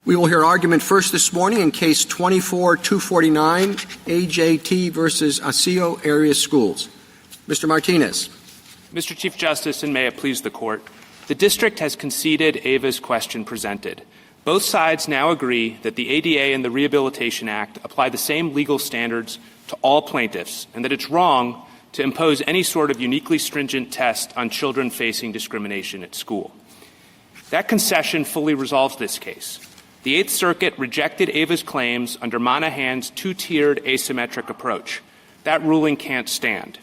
We will hear argument first this morning in Case 24-249, AJT versus Osseo Area Schools. Mr. Martinez. Mr. Chief Justice, and may it please the Court, the District has conceded Ava's question presented. Both sides now agree that the ADA and the Rehabilitation Act apply the same legal standards to all plaintiffs, and that it's wrong to impose any sort of uniquely stringent test on children facing discrimination at school. That concession fully resolves this case. The Eighth Circuit rejected Ava's claims under Monahan's two-tiered asymmetric approach. That ruling can't stand.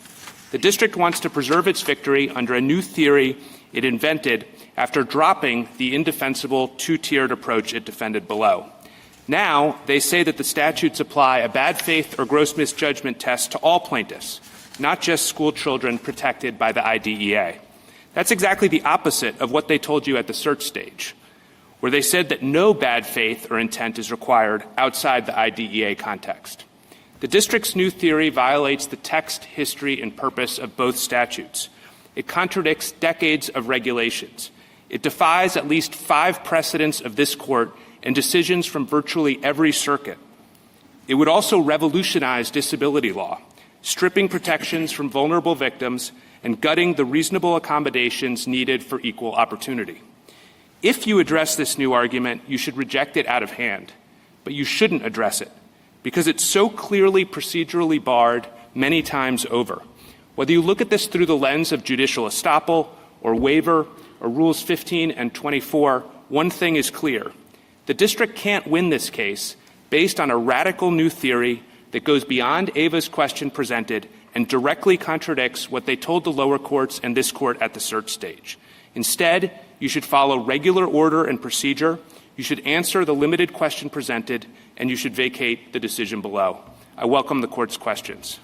The District wants to preserve its victory under a new theory it invented after dropping the indefensible two-tiered approach it defended below. Now, they say that the statutes apply a bad faith or gross misjudgment test to all plaintiffs, not just school children protected by the IDEA. That's exactly the opposite of what they told you at the cert stage, where they said that no bad faith or intent is required outside the IDEA context. The District's new theory violates the text, history, and purpose of both statutes. It contradicts decades of regulations. It defies at least 5 precedents of this Court and decisions from virtually every circuit. It would also revolutionize disability law, stripping protections from vulnerable victims and gutting the reasonable accommodations needed for equal opportunity. If you address this new argument, you should reject it out of hand, but you shouldn't address it because it's so clearly procedurally barred many times over. Whether you look at this through the lens of judicial estoppel or waiver or Rules 15 and 24, one thing is clear. The District can't win this case based on a radical new theory that goes beyond Ava's question presented and directly contradicts what they told the lower courts and this Court at the cert stage. Instead, you should follow regular order and procedure, you should answer the limited question presented, and you should vacate the decision below. I welcome the Court's questions.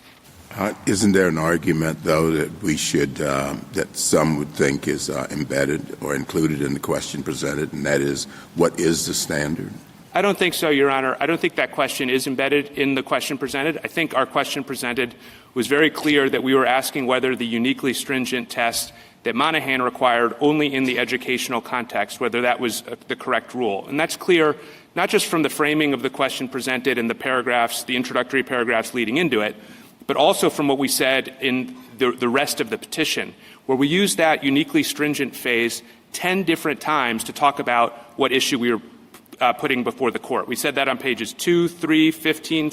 Isn't there an argument, though, that we should, that some would think is embedded or included in the question presented, and that is, what is the standard? I don't think so, Your Honor. I don't think that question is embedded in the question presented. I think our question presented was very clear that we were asking whether the uniquely stringent test that Monahan required only in the educational context, whether that was the correct rule. And that's clear not just from the framing of the question presented in the paragraphs, the introductory paragraphs leading into it, but also from what we said in the rest of the petition, where we used that uniquely stringent phase 10 different times to talk about what issue we were putting before the Court. We said that on pages 2, 3, 15,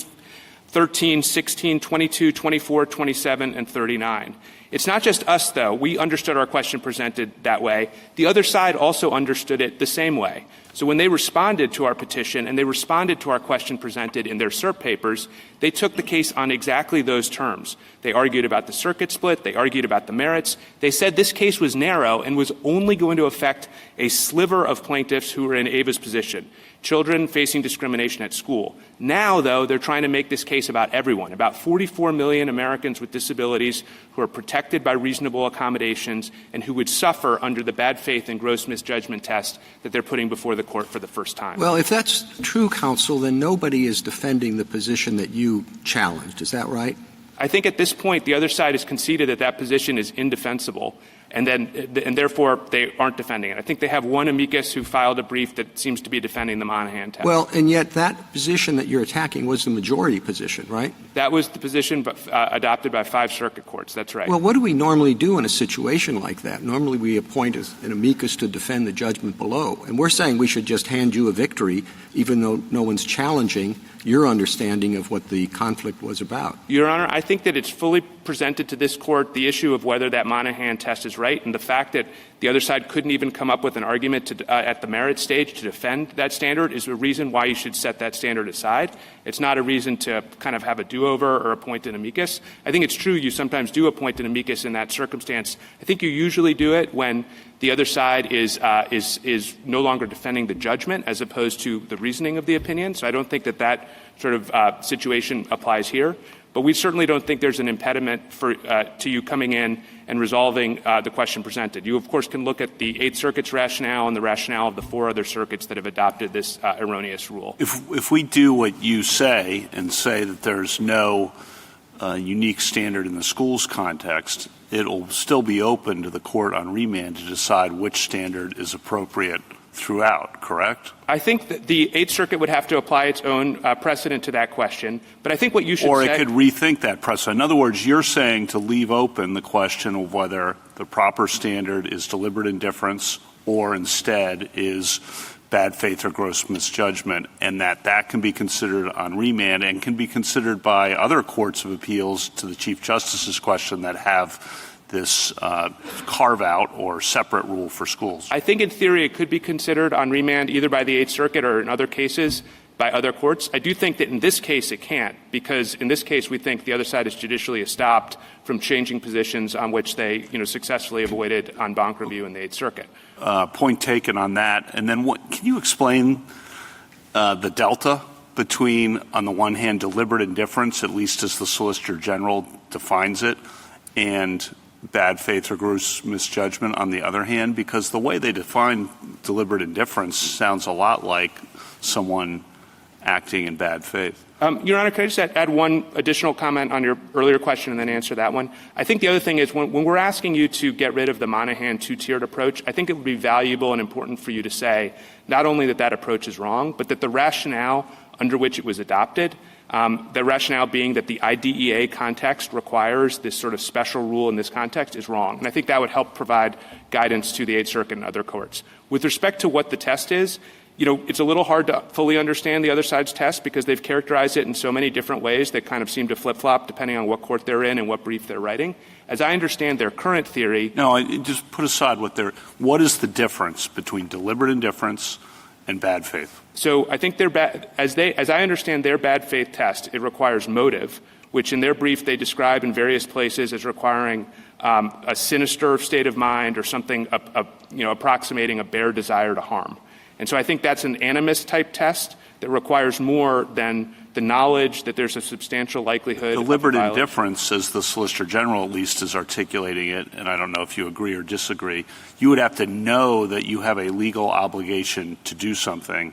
13, 16, 22, 24, 27, and 39. It's not just us, though. We understood our question presented that way. The other side also understood it the same way. So when they responded to our petition and they responded to our question presented in their cert papers, they took the case on exactly those terms. They argued about the circuit split. They argued about the merits. They said this case was narrow and was only going to affect a sliver of plaintiffs who were in Ava's position, children facing discrimination at school. Now, though, they're trying to make this case about everyone, about 44 million Americans with disabilities who are protected by reasonable accommodations and who would suffer under the bad faith and gross misjudgment test that they're putting before the Court for the first time. Well, if that's true, counsel, then nobody is defending the position that you challenged. Is that right? I think at this point the other side has conceded that that position is indefensible, and therefore they aren't defending it. I think they have one amicus who filed a brief that seems to be defending the Monahan test. Well, and yet that position that you're attacking was the majority position, right? That was the position adopted by 5 circuit courts. That's right. Well, what do we normally do in a situation like that? Normally we appoint an amicus to defend the judgment below, and we're saying we should just hand you a victory even though no one's challenging your understanding of what the conflict was about. Your Honor, I think that it's fully presented to this Court the issue of whether that Monahan test is right, and the fact that the other side couldn't even come up with an argument at the merit stage to defend that standard is a reason why you should set that standard aside. It's not a reason to kind of have a do-over or appoint an amicus. I think it's true you sometimes do appoint an amicus in that circumstance. I think you usually do it when the other side is no longer defending the judgment as opposed to the reasoning of the opinion. So I don't think that sort of situation applies here. But we certainly don't think there's an impediment to you coming in and resolving the question presented. You, of course, can look at the 8th Circuit's rationale and the rationale of the 4 other circuits that have adopted this erroneous rule. If we do what you say and say that there's no unique standard in the school's context, it will still be open to the Court on remand to decide which standard is appropriate throughout, correct? I think that the Eighth Circuit would have to apply its own precedent to that question. But I think what you should Or say— it could rethink that precedent. In other words, you're saying to leave open the question of whether the proper standard is deliberate indifference or instead is bad faith or gross misjudgment, and that can be considered on remand and can be considered by other courts of appeals to the Chief Justice's question that have this carve-out or separate rule for schools. I think in theory it could be considered on remand either by the Eighth Circuit or in other cases by other courts. I do think that in this case it can't, because in this case we think the other side is judicially stopped from changing positions on which they successfully avoided en banc review in the Eighth Circuit. Point taken on that. And then can you explain the delta between, on the one hand, deliberate indifference, at least as the Solicitor General defines it, and bad faith or gross misjudgment on the other hand? Because the way they define deliberate indifference sounds a lot like someone acting in bad faith. Your Honor, could I just add one additional comment on your earlier question and then answer that one? I think the other thing is when we're asking you to get rid of the Monahan two-tiered approach, I think it would be valuable and important for you to say not only that that approach is wrong, but that the rationale under which it was adopted, the rationale being that the IDEA context requires this sort of special rule in this context, is wrong. And I think that would help provide guidance to the Eighth Circuit and other courts. With respect to what the test is, it's a little hard to fully understand the other side's test because they've characterized it in so many different ways that kind of seem to flip-flop depending on what court they're in and what brief they're writing. As I understand their current theory— No, just put aside what is the difference between deliberate indifference and bad faith? So I think as I understand their bad faith test, it requires motive, which in their brief they describe in various places as requiring a sinister state of mind or something approximating a bare desire to harm. And so I think that's an animus-type test that requires more than the knowledge that there's a substantial likelihood Deliberate of indifference, as the Solicitor General at least is articulating it, and I don't know if you agree or disagree, you would have to know that you have a legal obligation to do something,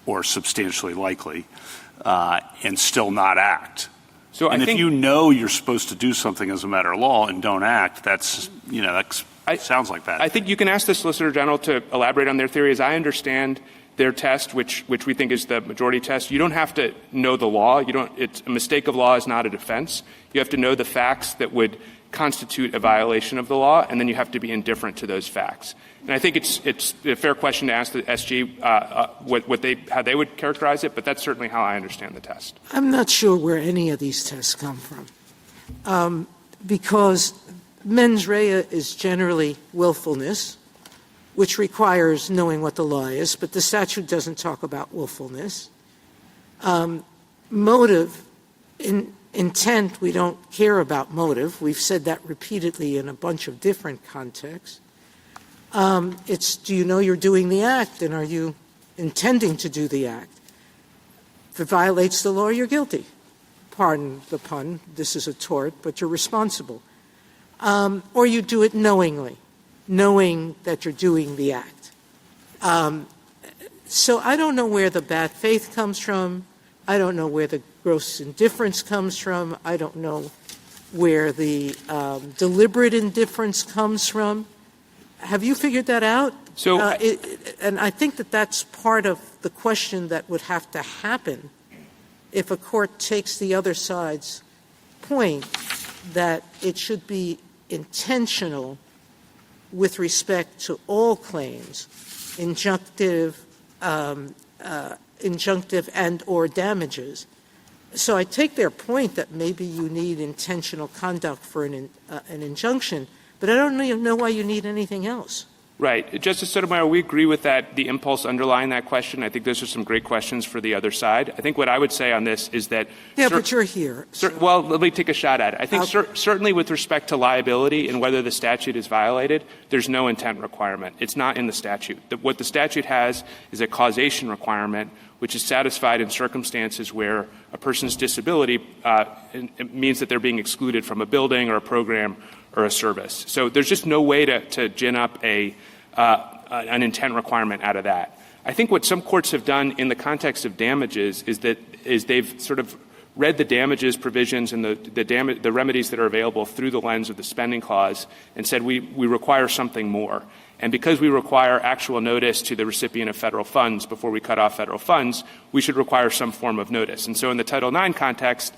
or substantially likely, and still not act. So and I think if you know you're supposed to do something as a matter of law and don't act, that's sounds like bad. I think you can ask the Solicitor General to elaborate on their theory. As I understand their test, which we think is the majority test, you don't have to know the law. A mistake of law is not a defense. You have to know the facts that would constitute a violation of the law, and then you have to be indifferent to those facts. And I think it's a fair question to ask the SG how they would characterize it, but that's certainly how I understand the test. I'm not sure where any of these tests come from, because mens rea is generally willfulness, which requires knowing what the law is, but the statute doesn't talk about willfulness. Motive, intent, we don't care about motive. We've said that repeatedly in a bunch of different contexts. It's, do you know you're doing the act, and are you intending to do the act? If it violates the law, you're guilty. Pardon the pun, this is a tort, but you're responsible. Or you do it knowingly, knowing that you're doing the act. So I don't know where the bad faith comes from. I don't know where the gross indifference comes from. I don't know where the deliberate indifference comes from. Have you figured that out? So, and I think that that's part of the question that would have to happen if a court takes the other side's point that it should be intentional with respect to all claims, injunctive and or damages. So I take their point that maybe you need intentional conduct for an injunction, but I don't even know why you need anything else. Right. Justice Sotomayor, we agree with that, the impulse underlying that question. I think those are some great questions for the other side. I think what I would say on this is that— Yeah, but you're here. Well, let me take a shot at it. I think certainly with respect to liability and whether the statute is violated, there's no intent requirement. It's not in the statute. What the statute has is a causation requirement, which is satisfied in circumstances where a person's disability means that they're being excluded from a building or a program or a service. So there's just no way to gin up an intent requirement out of that. I think what some courts have done in the context of damages is they've sort of read the damages provisions and the remedies that are available through the lens of the spending clause and said we require something more. And because we require actual notice to the recipient of federal funds before we cut off federal funds, we should require some form of notice. And so in the Title IX context,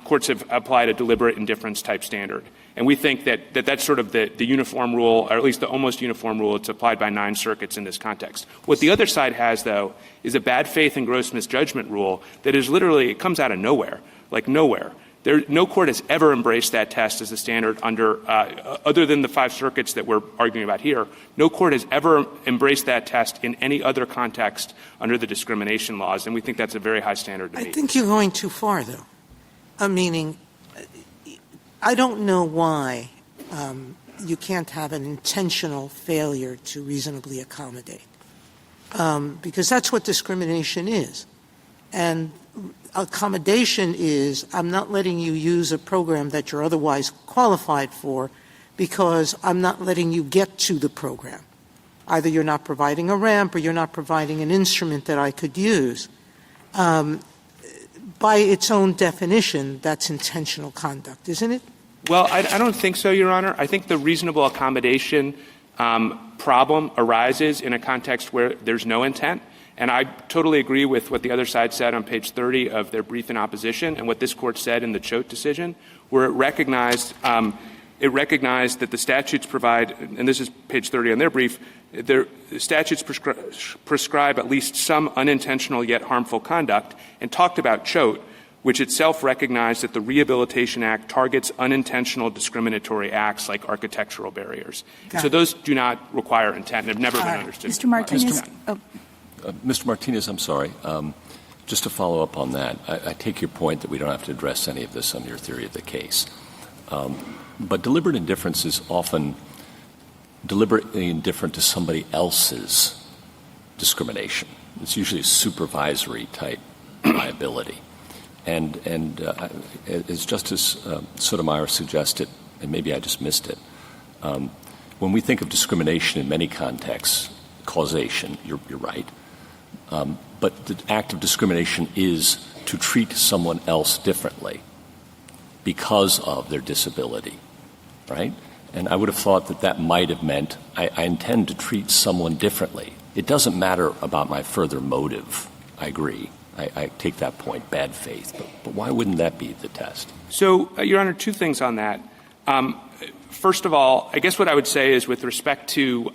courts have applied a deliberate indifference type standard. And we think that's sort of the uniform rule, or at least the almost uniform rule. It's applied by 9 circuits in this context. What the other side has, though, is a bad faith and gross misjudgment rule that is literally, it comes out of nowhere, like nowhere. No court has ever embraced that test as a standard under, other than the 5 circuits that we're arguing about here. No court has ever embraced that test in any other context under the discrimination laws, and we think that's a very high standard to meet. I think you're going too far, though. Meaning, I don't know why you can't have an intentional failure to reasonably accommodate, because that's what discrimination is. And accommodation is, I'm not letting you use a program that you're otherwise qualified for because I'm not letting you get to the program. Either you're not providing a ramp or you're not providing an instrument that I could use. By its own definition, that's intentional conduct, isn't it? Well, I don't think so, Your Honor. I think the reasonable accommodation problem arises in a context where there's no intent. And I totally agree with what the other side said on page 30 of their brief in opposition and what this court said in the Choate decision, where it recognized that the statutes provide, and this is page 30 on their brief, the statutes prescribe at least some unintentional yet harmful conduct, and talked about Choate, which itself recognized that the Rehabilitation Act targets unintentional discriminatory acts like architectural barriers. So those do not require intent and have never been understood. Mr. Martinez. Mr. Martinez, I'm sorry. Just to follow up on that, I take your point that we don't have to address any of this on your theory of the case. But deliberate indifference is often deliberately indifferent to somebody else's discrimination. It's usually a supervisory type liability. And as Justice Sotomayor suggested, and maybe I just missed it, when we think of discrimination in many contexts, causation, you're right, but the act of discrimination is to treat someone else differently because of their disability, right? And I would have thought that might have meant I intend to treat someone differently. It doesn't matter about my further motive. I agree. I take that point, bad faith. But why wouldn't that be the test? So, Your Honor, 2 things on that. First of all, I guess what I would say is with respect to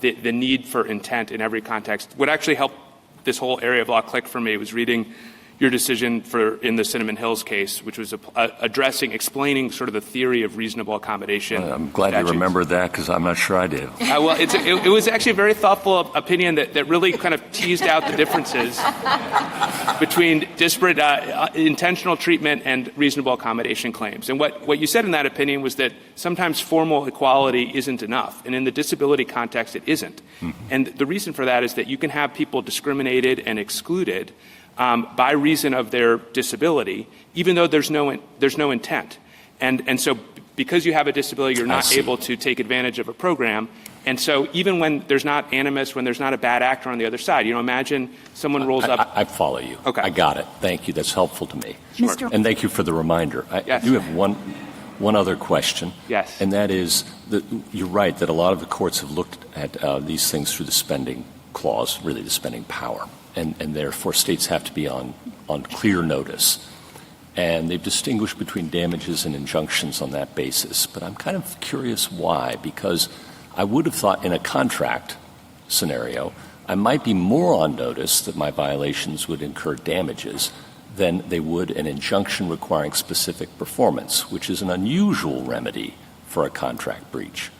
the need for intent in every context, what actually helped this whole area of law click for me was reading your decision in the Cinnamon Hills case, which was explaining sort of the theory of reasonable accommodation. I'm glad you remember that because I'm not sure I do. Well, it was actually a very thoughtful opinion that really kind of teased out the differences between disparate intentional treatment and reasonable accommodation claims. And what you said in that opinion was that sometimes formal equality isn't enough. And in the disability context, it isn't. Mm-hmm. And the reason for that is that you can have people discriminated and excluded by reason of their disability, even though there's no intent. And so because you have a disability, you're not able to take advantage of a program. And so even when there's not animus, when there's not a bad actor on the other side, imagine someone rolls up. I follow you. Okay. I got it. Thank you. That's helpful to me. Sure. And thank you for the reminder. I do have one other question. Yes. And that is that you're right that a lot of the courts have looked at these things through the spending clause, really the spending power. And therefore states have to be on clear notice. And they've distinguished between damages and injunctions on that basis. But I'm kind of curious why, because I would have thought in a contract scenario, I might be more on notice that my violations would incur damages than they would an injunction requiring specific performance, which is an unusual remedy for a contract breach.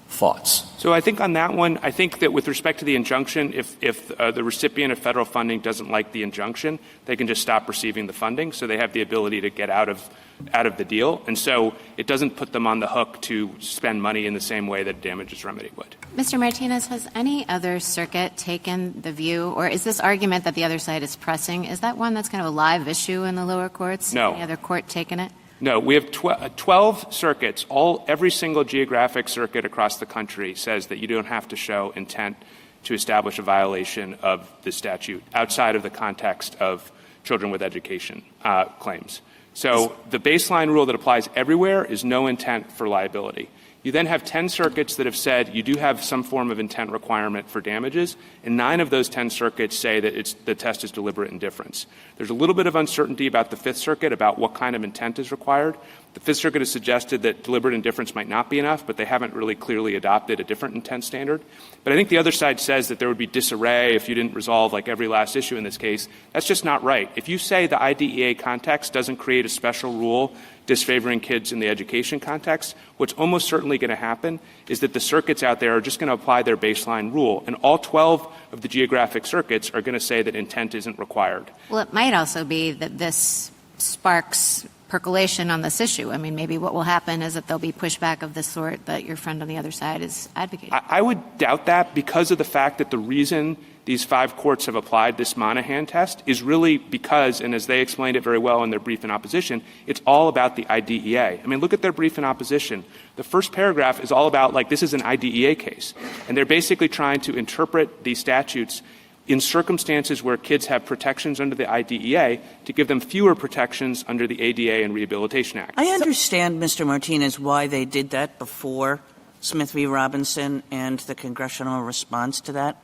Thoughts? So I think on that one, I think that with respect to the injunction, if the recipient of federal funding doesn't like the injunction, they can just stop receiving the funding. So they have the ability to get out of the deal. And so it doesn't put them on the hook to spend money in the same way that a damages remedy would. Mr. Martinez, has any other circuit taken the view, or is this argument that the other side is pressing, is that one that's kind of a live issue in the lower courts? No. Any other court taken it? No, we have 12 circuits. Every single geographic circuit across the country says that you don't have to show intent to establish a violation of the statute outside of the context of children with education claims. So the baseline rule that applies everywhere is no intent for liability. You then have 10 circuits that have said you do have some form of intent requirement for damages, and 9 of those 10 circuits say that the test is deliberate indifference. There's a little bit of uncertainty about the Fifth Circuit about what kind of intent is required. The Fifth Circuit has suggested that deliberate indifference might not be enough, but they haven't really clearly adopted a different intent standard. But I think the other side says that there would be disarray if you didn't resolve like every last issue in this case. That's just not right. If you say the IDEA context doesn't create a special rule disfavoring kids in the education context, what's almost certainly going to happen is that the circuits out there are just going to apply their baseline rule, and all 12 of the geographic circuits are going to say that intent isn't required. Well, it might also be that this sparks percolation on this issue. I mean, maybe what will happen is that there'll be pushback of the sort that your friend on the other side is advocating. I would doubt that because of the fact that the reason these 5 courts have applied this Monahan test is really because, and as they explained it very well in their brief in opposition, it's all about the IDEA. I mean, look at their brief in opposition. The first paragraph is all about, like, this is an IDEA case. And they're basically trying to interpret these statutes in circumstances where kids have protections under the IDEA to give them fewer protections under the ADA and Rehabilitation Act. I understand, Mr. Martinez, why they did that before Smith v. Robinson and the congressional response to that.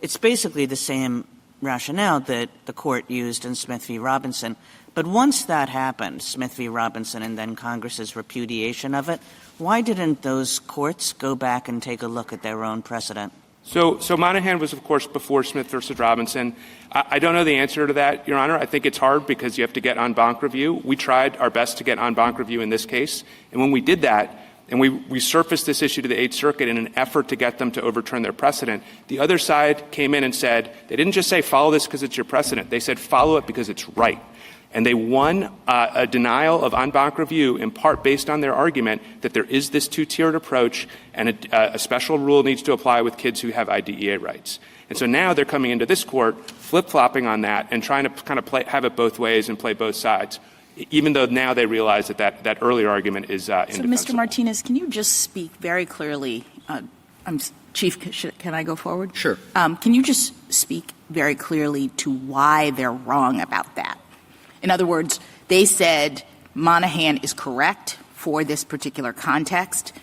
It's basically the same rationale that the court used in Smith v. Robinson. But once that happened, Smith v. Robinson and then Congress's repudiation of it, why didn't those courts go back and take a look at their own precedent? So Monahan was, of course, before Smith versus Robinson. I don't know the answer to that, Your Honor. I think it's hard because you have to get en banc review. We tried our best to get en banc review in this case. And when we did that, and we surfaced this issue to the Eighth Circuit in an effort to get them to overturn their precedent, the other side came in and said, they didn't just say follow this because it's your precedent. They said follow it because it's right. And they won a denial of en banc review in part based on their argument that there is this two-tiered approach and a special rule needs to apply with kids who have IDEA rights. And so now they're coming into this court flip-flopping on that and trying to kind of have it both ways and play both sides, even though now they realize that earlier argument is indefensible. So, Mr. Martinez, can you just speak very clearly? Chief, can I go forward? Sure. Can you just speak very clearly to why they're wrong about that? In other words, they said Monahan is correct for this particular context.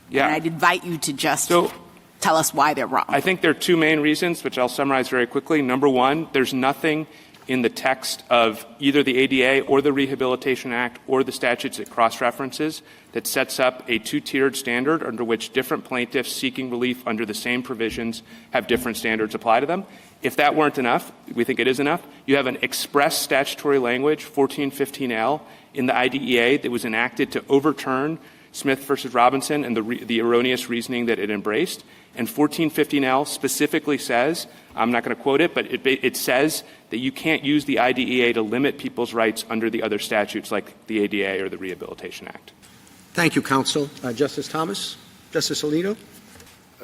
Yeah. And I'd invite you to just tell us why they're wrong. I think there are 2 main reasons, which I'll summarize very quickly. Number one, there's nothing in the text of either the ADA or the Rehabilitation Act or the statutes it cross-references that sets up a two-tiered standard under which different plaintiffs seeking relief under the same provisions have different standards apply to them. If that weren't enough, we think it is enough, you have an express statutory language, 1415L, in the IDEA that was enacted to overturn Smith versus Robinson and the erroneous reasoning that it embraced. And 1415L specifically says, I'm not going to quote it, but it says that you can't use the IDEA to limit people's rights under the other statutes like the ADA or the Rehabilitation Act. Thank you, counsel. Justice Thomas? Justice Alito?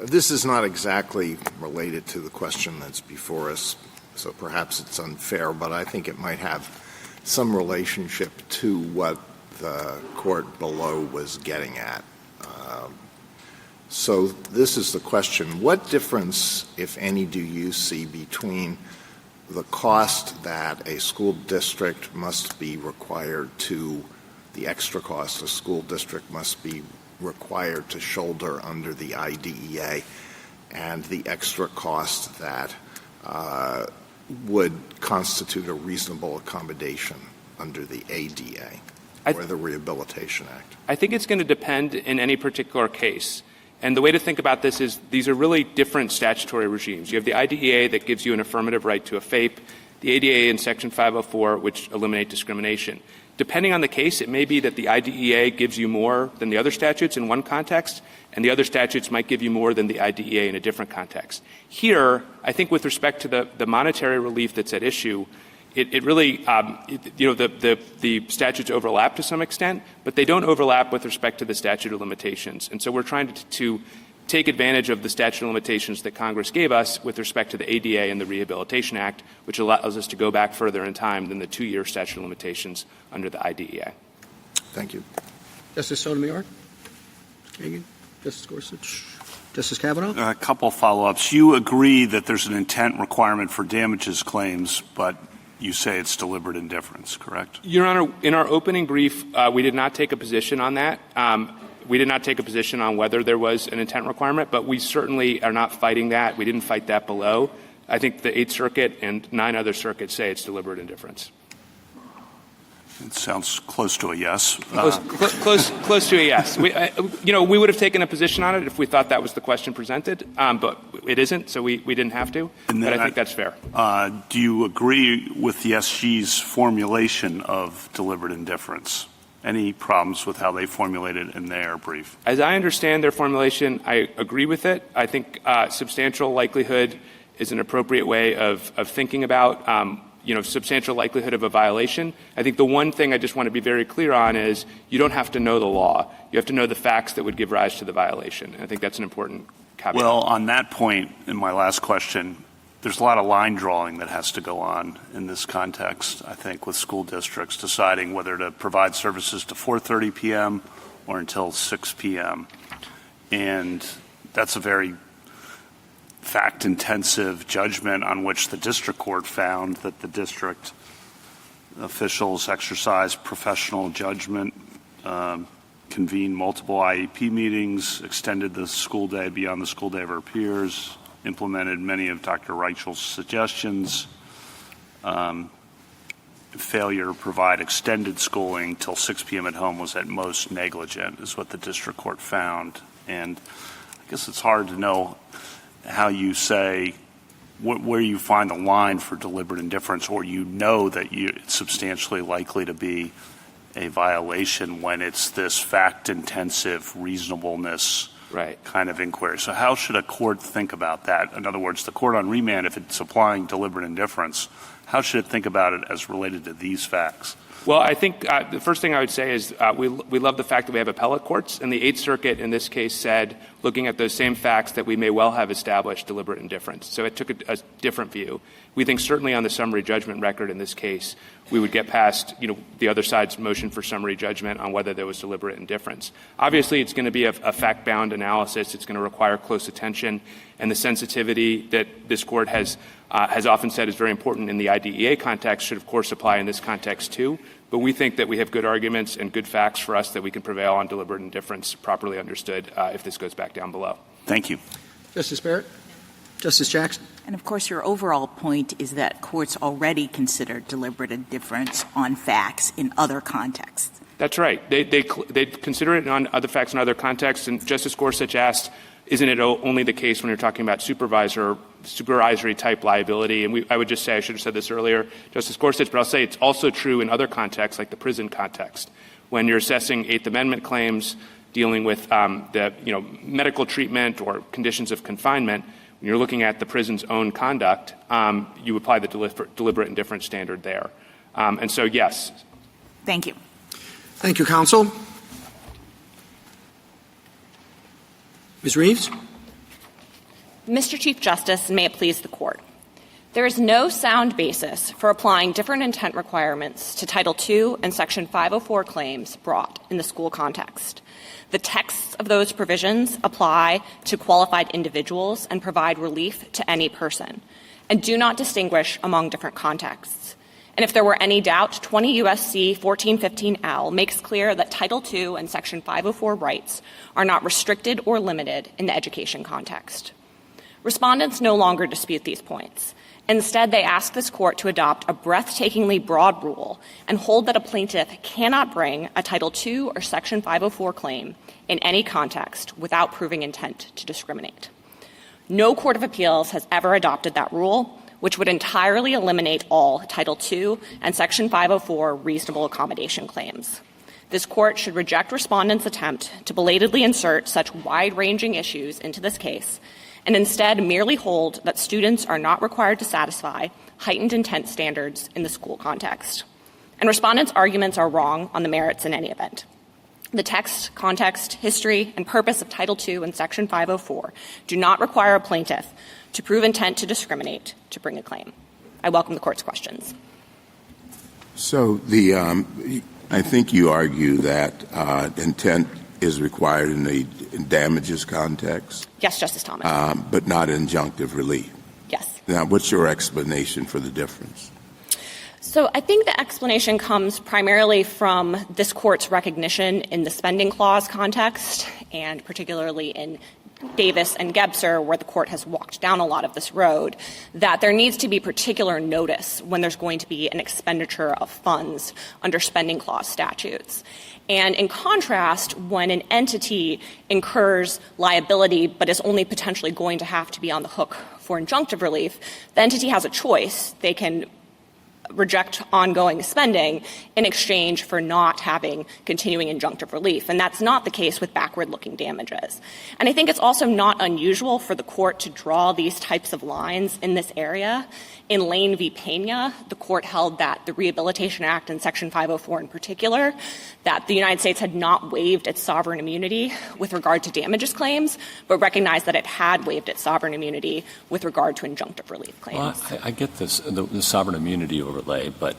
This is not exactly related to the question that's before us, so perhaps it's unfair, but I think it might have some relationship to what the court below was getting at. So this is the question. What difference, if any, do you see between the cost that a school district must be required to, the extra cost a school district must be required to shoulder under the IDEA, and the extra cost that would constitute a reasonable accommodation under the ADA or the Rehabilitation Act? I think it's going to depend in any particular case. And the way to think about this is these are really different statutory regimes. You have the IDEA that gives you an affirmative right to a FAPE, the ADA in Section 504, which eliminate discrimination. Depending on the case, it may be that the IDEA gives you more than the other statutes in one context, and the other statutes might give you more than the IDEA in a different context. Here, I think with respect to the monetary relief that's at issue, it really, the statutes overlap to some extent, but they don't overlap with respect to the statute of limitations. And so we're trying to take advantage of the statute of limitations that Congress gave us with respect to the ADA and the Rehabilitation Act, which allows us to go back further in time than the 2-year statute of limitations under the IDEA. Thank you. Justice Sotomayor? Kagan? Justice Gorsuch? Justice Kavanaugh? A couple follow-ups. You agree that there's an intent requirement for damages claims, but you say it's deliberate indifference, correct? Your Honor, in our opening brief, we did not take a position on that. We did not take a position on whether there was an intent requirement, but we certainly are not fighting that. We didn't fight that below. I think the Eighth Circuit and 9 other circuits say it's deliberate indifference. It sounds close to a yes. Close to a yes. We would have taken a position on it if we thought that was the question presented, but it isn't, so we didn't have to. But I think that's fair. Do you agree with the SG's formulation of deliberate indifference? Any problems with how they formulated in their brief? As I understand their formulation, I agree with it. I think substantial likelihood is an appropriate way of thinking about substantial likelihood of a violation. I think the one thing I just want to be very clear on is you don't have to know the law. You have to know the facts that would give rise to the violation. And I think that's an important caveat. Well, on that point, in my last question, there's a lot of line drawing that has to go on in this context, I think, with school districts deciding whether to provide services to 4:30 p.m. or until 6 p.m. And that's a very fact-intensive judgment on which the district court found that the district officials exercised professional judgment, convened multiple IEP meetings, extended the school day beyond the school day of our peers, implemented many of Dr. Reichel's suggestions. Failure to provide extended schooling till 6 p.m. at home was at most negligent, is what the district court found. And I guess it's hard to know how you say where you find the line for deliberate indifference, or that it's substantially likely to be a violation when it's this fact-intensive reasonableness kind of inquiry. So how should a court think about that? In other words, the court on remand, if it's applying deliberate indifference, how should it think about it as related to these facts? Well, I think the first thing I would say is we love the fact that we have appellate courts, and the Eighth Circuit in this case said, looking at those same facts, that we may well have established deliberate indifference. So it took a different view. We think certainly on the summary judgment record in this case, we would get past the other side's motion for summary judgment on whether there was deliberate indifference. Obviously, it's going to be a fact-bound analysis. It's going to require close attention, and the sensitivity that this court has often said is very important in the IDEA context should, of course, apply in this context too. But we think that we have good arguments and good facts for us that we can prevail on deliberate indifference properly understood if this goes back down below. Thank you. Justice Barrett? Justice Jackson? And, of course, your overall point is that courts already consider deliberate indifference on facts in other contexts. That's right. They consider it on other facts in other contexts. And Justice Gorsuch asked, isn't it only the case when you're talking about supervisory type liability? And I would just say, I should have said this earlier, Justice Gorsuch, but I'll say it's also true in other contexts, like the prison context. When you're assessing Eighth Amendment claims, dealing with medical treatment or conditions of confinement, when you're looking at the prison's own conduct, you apply the deliberate indifference standard there. And so, yes. Thank you. Thank you, counsel. Ms. Reeves? Mr. Chief Justice, and may it please the Court. There is no sound basis for applying different intent requirements to Title II and Section 504 claims brought in the school context. The texts of those provisions apply to qualified individuals and provide relief to any person, and do not distinguish among different contexts. And if there were any doubt, 20 U.S.C. 1415L makes clear that Title II and Section 504 rights are not restricted or limited in the education context. Respondents no longer dispute these points. Instead, they ask this Court to adopt a breathtakingly broad rule and hold that a plaintiff cannot bring a Title II or Section 504 claim in any context without proving intent to discriminate. No court of appeals has ever adopted that rule, which would entirely eliminate all Title II and Section 504 reasonable accommodation claims. This Court should reject respondents' attempt to belatedly insert such wide-ranging issues into this case and instead merely hold that students are not required to satisfy heightened intent standards in the school context. And respondents' arguments are wrong on the merits in any event. The text, context, history, and purpose of Title II and Section 504 do not require a plaintiff to prove intent to discriminate to bring a claim. I welcome the Court's questions. So I think you argue that intent is required in the damages context? Yes, Justice Thomas. But not injunctive relief? Yes. Now, what's your explanation for the difference? So I think the explanation comes primarily from this court's recognition in the spending clause context, and particularly in Davis and Gebser, where the court has walked down a lot of this road, that there needs to be particular notice when there's going to be an expenditure of funds under spending clause statutes. And in contrast, when an entity incurs liability but is only potentially going to have to be on the hook for injunctive relief, the entity has a choice. They can reject ongoing spending in exchange for not having continuing injunctive relief. And that's not the case with backward-looking damages. And I think it's also not unusual for the court to draw these types of lines in this area. In Lane v. Pena, the court held that the Rehabilitation Act and Section 504 in particular, that the United States had not waived its sovereign immunity with regard to damages claims, but recognized that it had waived its sovereign immunity with regard to injunctive relief claims. Well, I get this, the sovereign immunity overlay, but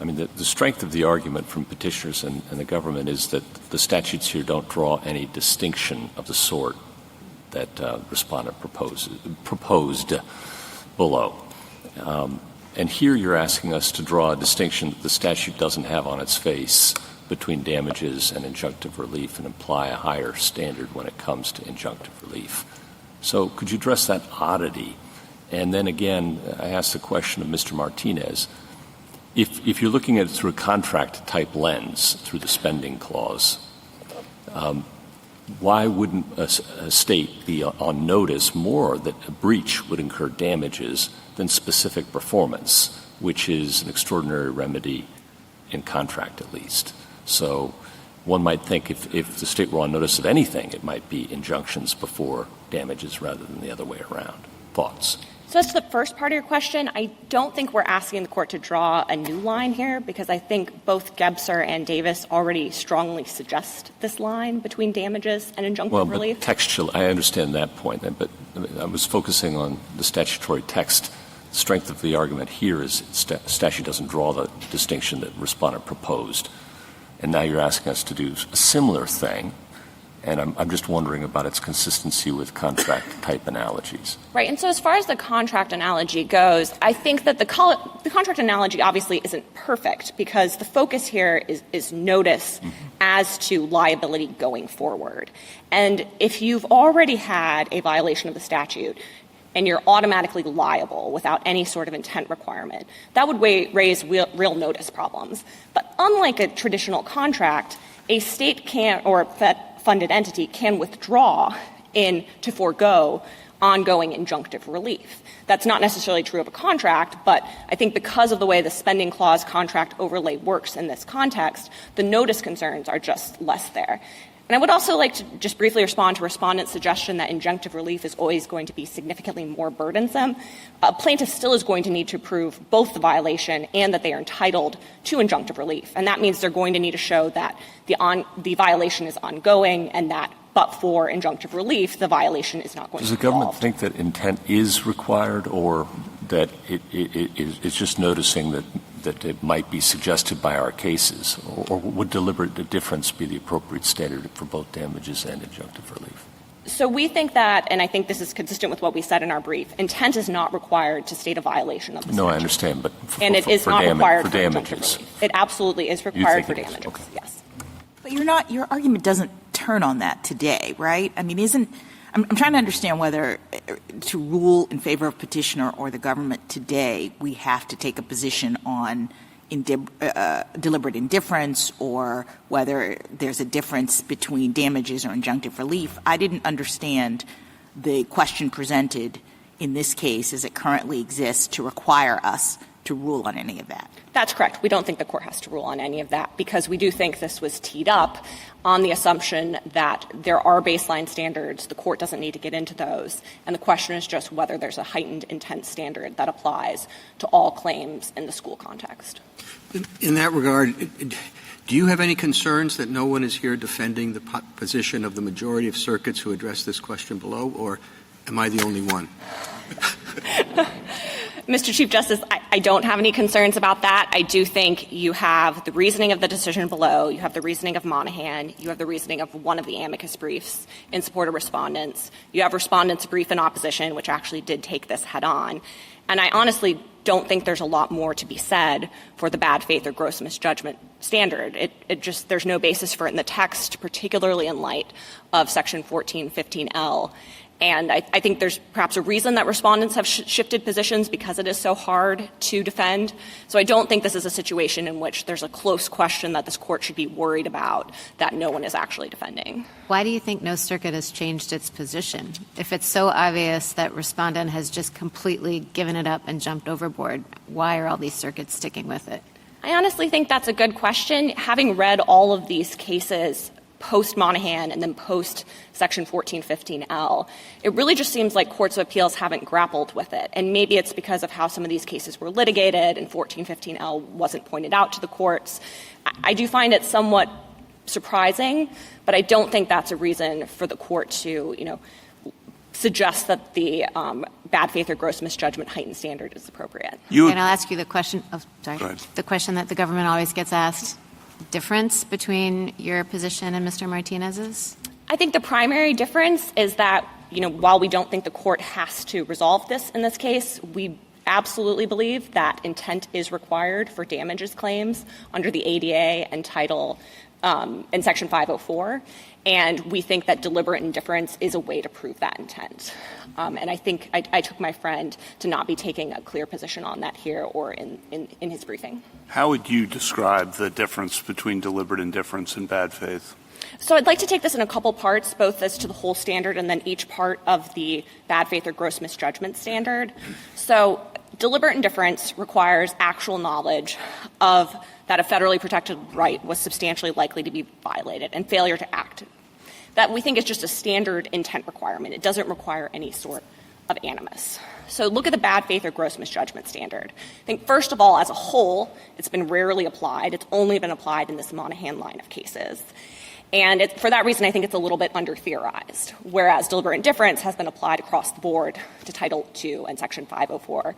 I mean, the strength of the argument from petitioners and the government is that the statutes here don't draw any distinction of the sort that respondent proposed below. And here you're asking us to draw a distinction that the statute doesn't have on its face between damages and injunctive relief and imply a higher standard when it comes to injunctive relief. So could you address that oddity? And then again, I ask the question of Mr. Martinez. If you're looking at it through a contract-type lens, through the spending clause, why wouldn't a state be on notice more that a breach would incur damages than specific performance, which is an extraordinary remedy in contract at least? So one might think if the state were on notice of anything, it might be injunctions before damages rather than the other way around. Thoughts? So as to the first part of your question, I don't think we're asking the court to draw a new line here, because I think both Gebser and Davis already strongly suggest this line between damages and injunctive relief. But textual, I understand that point, but I was focusing on the statutory text. The strength of the argument here is statute doesn't draw the distinction that respondent proposed. And now you're asking us to do a similar thing. And I'm just wondering about its consistency with contract-type analogies. Right. And so as far as the contract analogy goes, I think that the contract analogy obviously isn't perfect, because the focus here is notice as to liability going forward. And if you've already had a violation of the statute and you're automatically liable without any sort of intent requirement, that would raise real notice problems. But unlike a traditional contract, a state can't, or funded entity can withdraw to forego ongoing injunctive relief. That's not necessarily true of a contract, but I think because of the way the spending clause contract overlay works in this context, the notice concerns are just less there. And I would also like to just briefly respond to respondent's suggestion that injunctive relief is always going to be significantly more burdensome. A plaintiff still is going to need to prove both the violation and that they are entitled to injunctive relief. And that means they're going to need to show that the violation is ongoing and that but for injunctive relief, the violation is not going to be Does the government think that intent is required, or that it's just noticing that it might be suggested by our cases? Or would deliberate indifference be the appropriate standard for both damages and injunctive relief? So we think that, and I think this is consistent with what we said in our brief, intent is not required to state a violation of the statute. No, I understand, but and it is not required for damages. Relief. It absolutely is required for damages. Okay. Yes. But your argument doesn't turn on that today, right? I mean, I'm trying to understand whether to rule in favor of petitioner or the government today, we have to take a position on deliberate indifference, or whether there's a difference between damages or injunctive relief. I didn't understand the question presented in this case as it currently exists to require us to rule on any of that. That's correct. We don't think the court has to rule on any of that, because we do think this was teed up on the assumption that there are baseline standards. The court doesn't need to get into those. And the question is just whether there's a heightened intent standard that applies to all claims in the school context. In that regard, do you have any concerns that no one is here defending the position of the majority of circuits who address this question below, or am I the only one? Mr. Chief Justice, I don't have any concerns about that. I do think you have the reasoning of the decision below, you have the reasoning of Monahan, you have the reasoning of one of the amicus briefs in support of respondents, you have respondents' brief in opposition, which actually did take this head on. And I honestly don't think there's a lot more to be said for the bad faith or gross misjudgment standard. It just, there's no basis for it in the text, particularly in light of Section 1415L. And I think there's perhaps a reason that respondents have shifted positions because it is so hard to defend. So I don't think this is a situation in which there's a close question that this court should be worried about that no one is actually defending. Why do you think no circuit has changed its position? If it's so obvious that respondent has just completely given it up and jumped overboard, why are all these circuits sticking with it? I honestly think that's a good question. Having read all of these cases post-Monahan and then post-Section 1415L, it really just seems like courts of appeals haven't grappled with it. And maybe it's because of how some of these cases were litigated and 1415L wasn't pointed out to the courts. I do find it somewhat surprising, but I don't think that's a reason for the court to, suggest that the bad faith or gross misjudgment heightened standard is appropriate. And I'll ask you the question, the question that the government always gets asked. Difference between your position and Mr. Martinez's? I think the primary difference is that, while we don't think the court has to resolve this in this case, we absolutely believe that intent is required for damages claims under the ADA and Title in Section 504. And we think that deliberate indifference is a way to prove that intent. And I think I took my friend to not be taking a clear position on that here or in his briefing. How would you describe the difference between deliberate indifference and bad faith? So I'd like to take this in a couple parts, both as to the whole standard and then each part of the bad faith or gross misjudgment standard. So deliberate indifference requires actual knowledge of that a federally protected right was substantially likely to be violated and failure to act. That we think is just a standard intent requirement. It doesn't require any sort of animus. So look at the bad faith or gross misjudgment standard. I think, first of all, as a whole, it's been rarely applied. It's only been applied in this Monahan line of cases. And for that reason, I think it's a little bit under-theorized, whereas deliberate indifference has been applied across the board to Title II and Section 504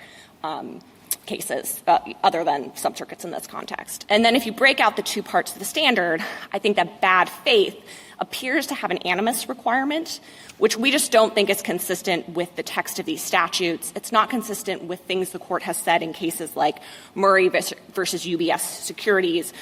cases, other than some circuits in this context. And then if you break out the two parts of the standard, I think that bad faith appears to have an animus requirement, which we just don't think is consistent with the text of these statutes. It's not consistent with things the court has said in cases like Murray versus UBS Securities,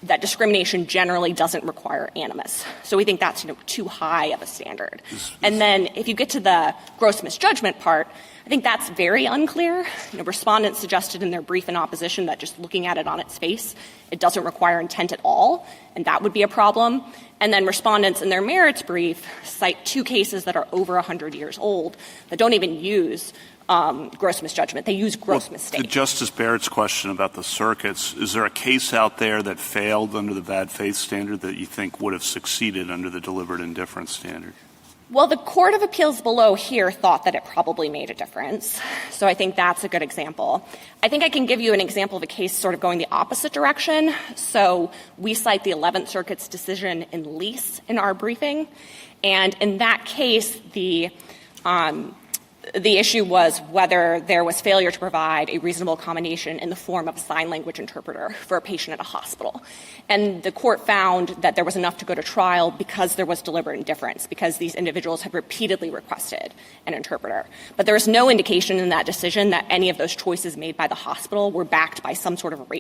that discrimination generally doesn't require animus. So we think that's too high of a standard. And then if you get to the gross misjudgment part, I think that's very unclear. Respondents suggested in their brief in opposition that just looking at it on its face, it doesn't require intent at all, and that would be a problem. And then respondents in their merits brief cite two cases that are over 100 years old that don't even use gross misjudgment. They use gross mistake. To Justice Barrett's question about the circuits, is there a case out there that failed under the bad faith standard that you think would have succeeded under the deliberate indifference standard? Well, the Court of Appeals below here thought that it probably made a difference. So I think that's a good example. I think I can give you an example of a case sort of going the opposite direction. So we cite the 11th Circuit's decision in Lease in our briefing. And in that case, the issue was whether there was failure to provide a reasonable accommodation in the form of a sign language interpreter for a patient at a hospital. And the court found that there was enough to go to trial because there was deliberate indifference, because these individuals had repeatedly requested an interpreter. But there was no indication in that decision that any of those choices made by the hospital were backed by some sort of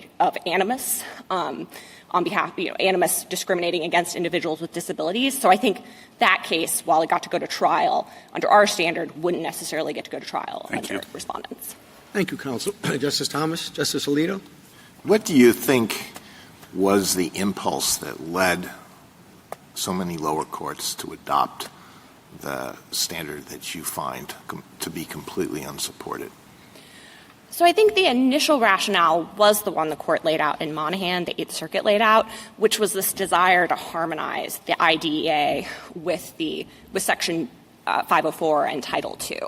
animus on behalf, animus discriminating against individuals with disabilities. So I think that case, while it got to go to trial under our standard, wouldn't necessarily get to go to trial under respondents. Thank you, counsel. Justice Thomas, Justice Alito. What do you think was the impulse that led so many lower courts to adopt the standard that you find to be completely unsupported? So I think the initial rationale was the one the court laid out in Monahan, the Eighth Circuit laid out, which was this desire to harmonize the IDEA with Section 504 and Title II.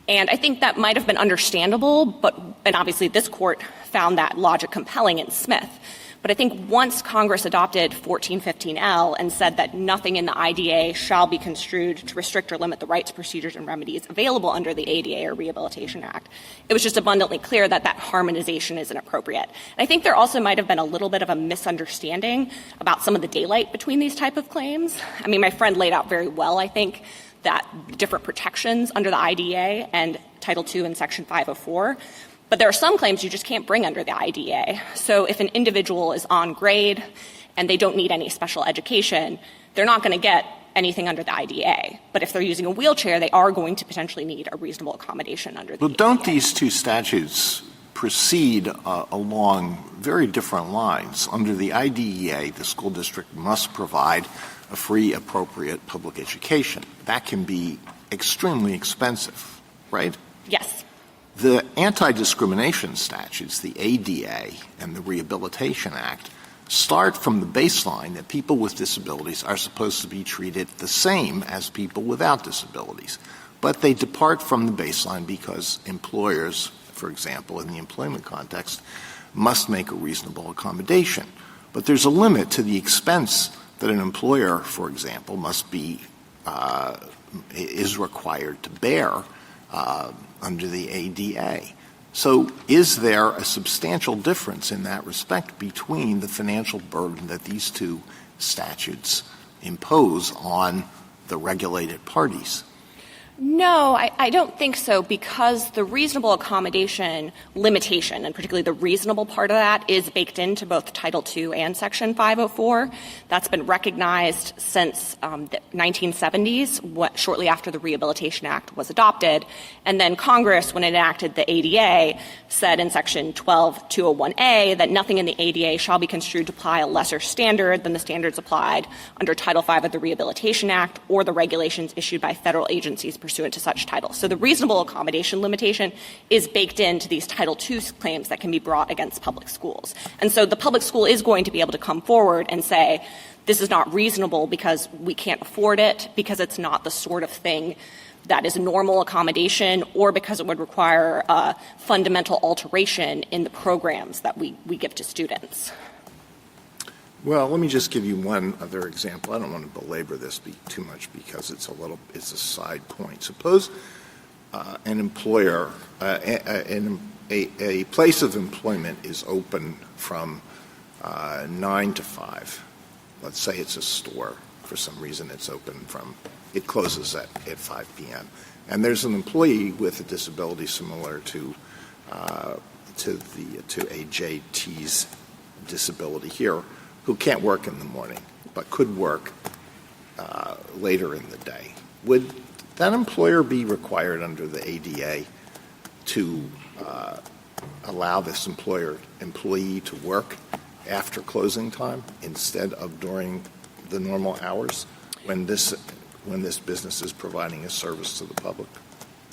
And I think that might have been understandable, and obviously this court found that logic compelling in Smith. But I think once Congress adopted 1415L and said that nothing in the IDA shall be construed to restrict or limit the rights, procedures, and remedies available under the ADA or Rehabilitation Act, it was just abundantly clear that that harmonization is inappropriate. And I think there also might have been a little bit of a misunderstanding about some of the daylight between these type of claims. I mean, my friend laid out very well, I think, that different protections under the IDA and Title II and Section 504. But there are some claims you just can't bring under the IDA. So if an individual is on grade and they don't need any special education, they're not going to get anything under the IDA. But if they're using a wheelchair, they are going to potentially need a reasonable accommodation under the ADA. Don't these two statutes proceed along very different lines? Under the IDEA, the school district must provide a free, appropriate public education. That can be extremely expensive, right? Yes. The anti-discrimination statutes, the ADA and the Rehabilitation Act, start from the baseline that people with disabilities are supposed to be treated the same as people without disabilities. But they depart from the baseline because employers, for example, in the employment context, must make a reasonable accommodation. But there's a limit to the expense that an employer, for example, is required to bear under the ADA. So is there a substantial difference in that respect between the financial burden that these two statutes impose on the regulated parties? No, I don't think so, because the reasonable accommodation limitation, and particularly the reasonable part of that, is baked into both Title II and Section 504. That's been recognized since the 1970s, shortly after the Rehabilitation Act was adopted. And then Congress, when it enacted the ADA, said in Section 12201A that nothing in the ADA shall be construed to apply a lesser standard than the standards applied under Title V of the Rehabilitation Act or the regulations issued by federal agencies pursuant to such titles. So the reasonable accommodation limitation is baked into these Title II claims that can be brought against public schools. And so the public school is going to be able to come forward and say, this is not reasonable because we can't afford it, because it's not the sort of thing that is a normal accommodation, or because it would require a fundamental alteration in the programs that we give to students. Well, let me just give you one other example. I don't want to belabor this too much because it's a side point. Suppose an employer, a place of employment is open from 9 to 5. Let's say it's a store. For some reason, it closes at 5 p.m. And there's an employee with a disability similar to AJT's disability here, who can't work in the morning but could work later in the day. Would that employer be required under the ADA to allow this employee to work after closing time instead of during the normal hours when this business is providing a service to the public?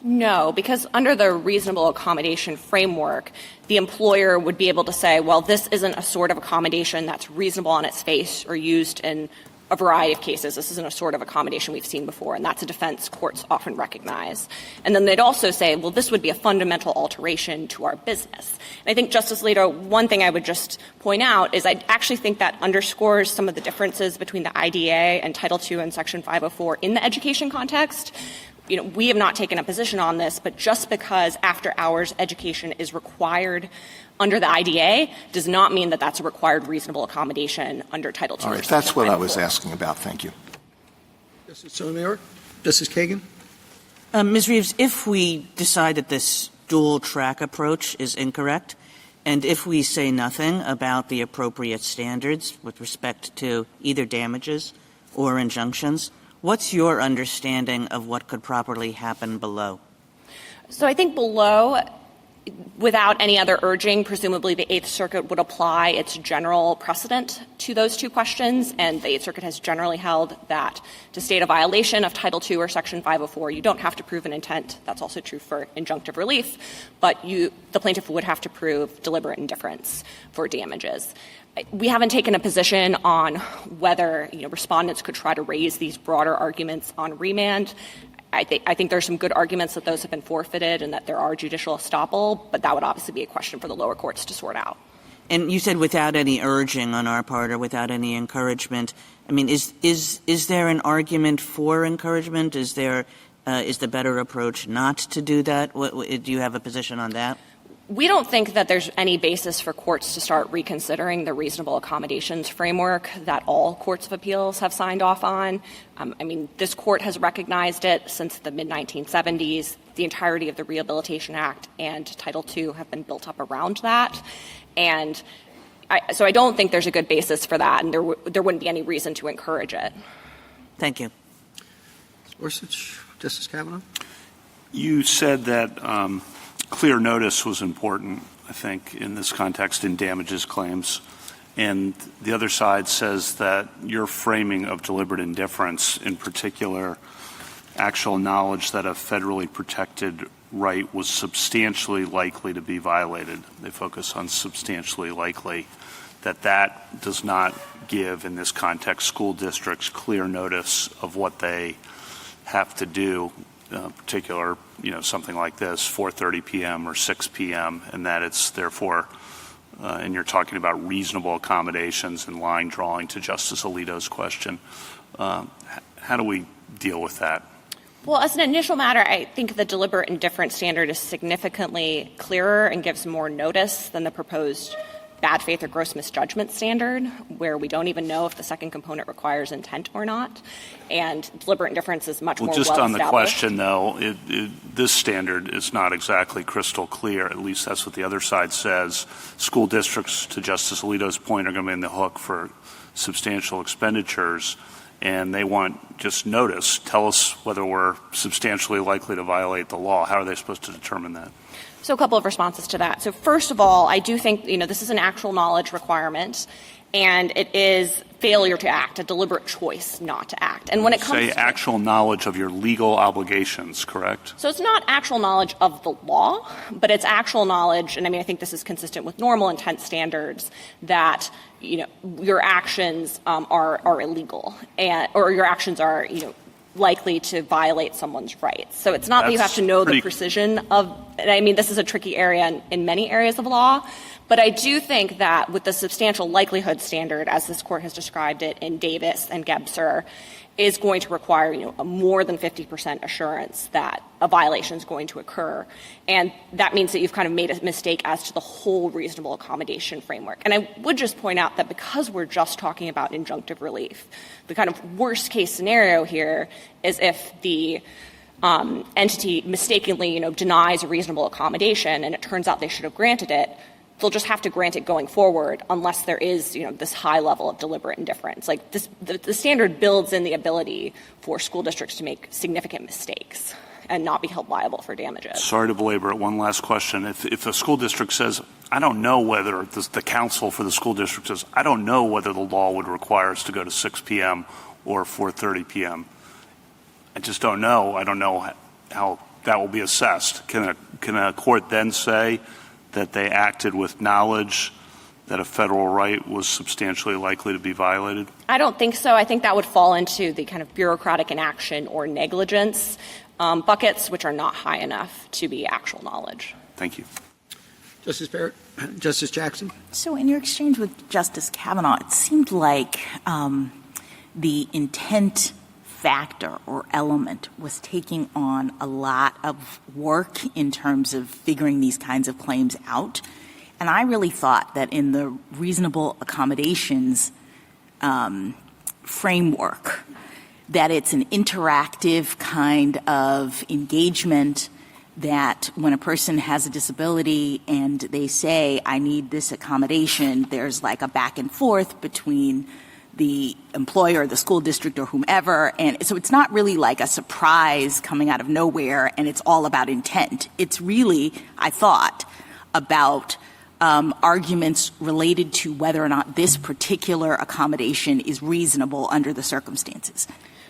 No, because under the reasonable accommodation framework, the employer would be able to say, well, this isn't a sort of accommodation that's reasonable on its face or used in a variety of cases. This isn't a sort of accommodation we've seen before, and that's a defense courts often recognize. And then they'd also say, well, this would be a fundamental alteration to our business. And I think, Justice Alito, one thing I would just point out is I actually think that underscores some of the differences between the IDA and Title II and Section 504 in the education context. You know, we have not taken a position on this, but just because after-hours education is required under the IDA does not mean that that's a required reasonable accommodation under Title II. All right, that's what I was asking about. Thank you. Justice Sotomayor? Justice Kagan? Ms. Reeves, if we decide that this dual-track approach is incorrect, and if we say nothing about the appropriate standards with respect to either damages or injunctions, what's your understanding of what could properly happen below? So I think below, without any other urging, presumably the Eighth Circuit would apply its general precedent to those two questions, and the Eighth Circuit has generally held that to state a violation of Title II or Section 504, you don't have to prove an intent. That's also true for injunctive relief, but the plaintiff would have to prove deliberate indifference for damages. We haven't taken a position on whether respondents could try to raise these broader arguments on remand. I think there are some good arguments that those have been forfeited and that there are judicial estoppel, but that would obviously be a question for the lower courts to sort out. And you said without any urging on our part or without any encouragement. I mean, is there an argument for encouragement? Is the better approach not to do that? Do you have a position on that? We don't think that there's any basis for courts to start reconsidering the reasonable accommodations framework that all courts of appeals have signed off on. This court has recognized it since the mid-1970s. The entirety of the Rehabilitation Act and Title II have been built up around that. And so I don't think there's a good basis for that, and there wouldn't be any reason to encourage it. Thank you. Gorsuch, Justice Kavanaugh? You said that clear notice was important, I think, in this context in damages claims. And the other side says that your framing of deliberate indifference, in particular, actual knowledge that a federally protected right was substantially likely to be violated. They focus on substantially likely. That does not give, in this context, school districts clear notice of what they have to do, particular, something like this, 4:30 p.m. or 6 p.m., and that it's therefore, and you're talking about reasonable accommodations and line drawing to Justice Alito's question. How do we deal with that? Well, as an initial matter, I think the deliberate indifference standard is significantly clearer and gives more notice than the proposed bad faith or gross misjudgment standard, where we don't even know if the second component requires intent or not. And deliberate indifference is much more well-established. Just on the question, though, this standard is not exactly crystal clear. At least that's what the other side says. School districts, to Justice Alito's point, are going to be in the hook for substantial expenditures, and they want just notice. Tell us whether we're substantially likely to violate the law. How are they supposed to determine that? So a couple of responses to that. So first of all, I do think, this is an actual knowledge requirement, and it is failure to act, a deliberate choice not to act. And when it comes to actual knowledge of your legal obligations, correct? So it's not actual knowledge of the law, but it's actual knowledge, and I think this is consistent with normal intent standards, that your actions are illegal, or your actions are likely to violate someone's rights. So it's not that you have to know the precision of, and this is a tricky area in many areas of law, but I do think that with the substantial likelihood standard, as this court has described it in Davis and Gebser, is going to require, a more than 50% assurance that a violation is going to occur. And that means that you've kind of made a mistake as to the whole reasonable accommodation framework. And I would just point out that because we're just talking about injunctive relief, the kind of worst case scenario here is if the entity mistakenly, denies a reasonable accommodation and it turns out they should have granted it, they'll just have to grant it going forward unless there is, this high level of deliberate indifference. Like the standard builds in the ability for school districts to make significant mistakes and not be held liable for damages. Sorry to belabor it. One last question. If a school district says, I don't know whether the council for the school district says, I don't know whether the law would require us to go to 6 p.m. or 4:30 p.m. I just don't know. I don't know how that will be assessed. Can a court then say that they acted with knowledge that a federal right was substantially likely to be violated? I don't think so. I think that would fall into the kind of bureaucratic inaction or negligence buckets, which are not high enough to be actual knowledge. Thank you. Justice Barrett? Justice Jackson? So in your exchange with Justice Kavanaugh, it seemed like the intent factor or element was taking on a lot of work in terms of figuring these kinds of claims out. And I really thought that in the reasonable accommodations framework, that it's an interactive kind of engagement, that when a person has a disability and they say, I need this accommodation, there's like a back and forth between the employer, the school district, or whomever. And so it's not really like a surprise coming out of nowhere and it's all about intent. It's really, I thought, about arguments related to whether or not this particular accommodation is reasonable under the circumstances.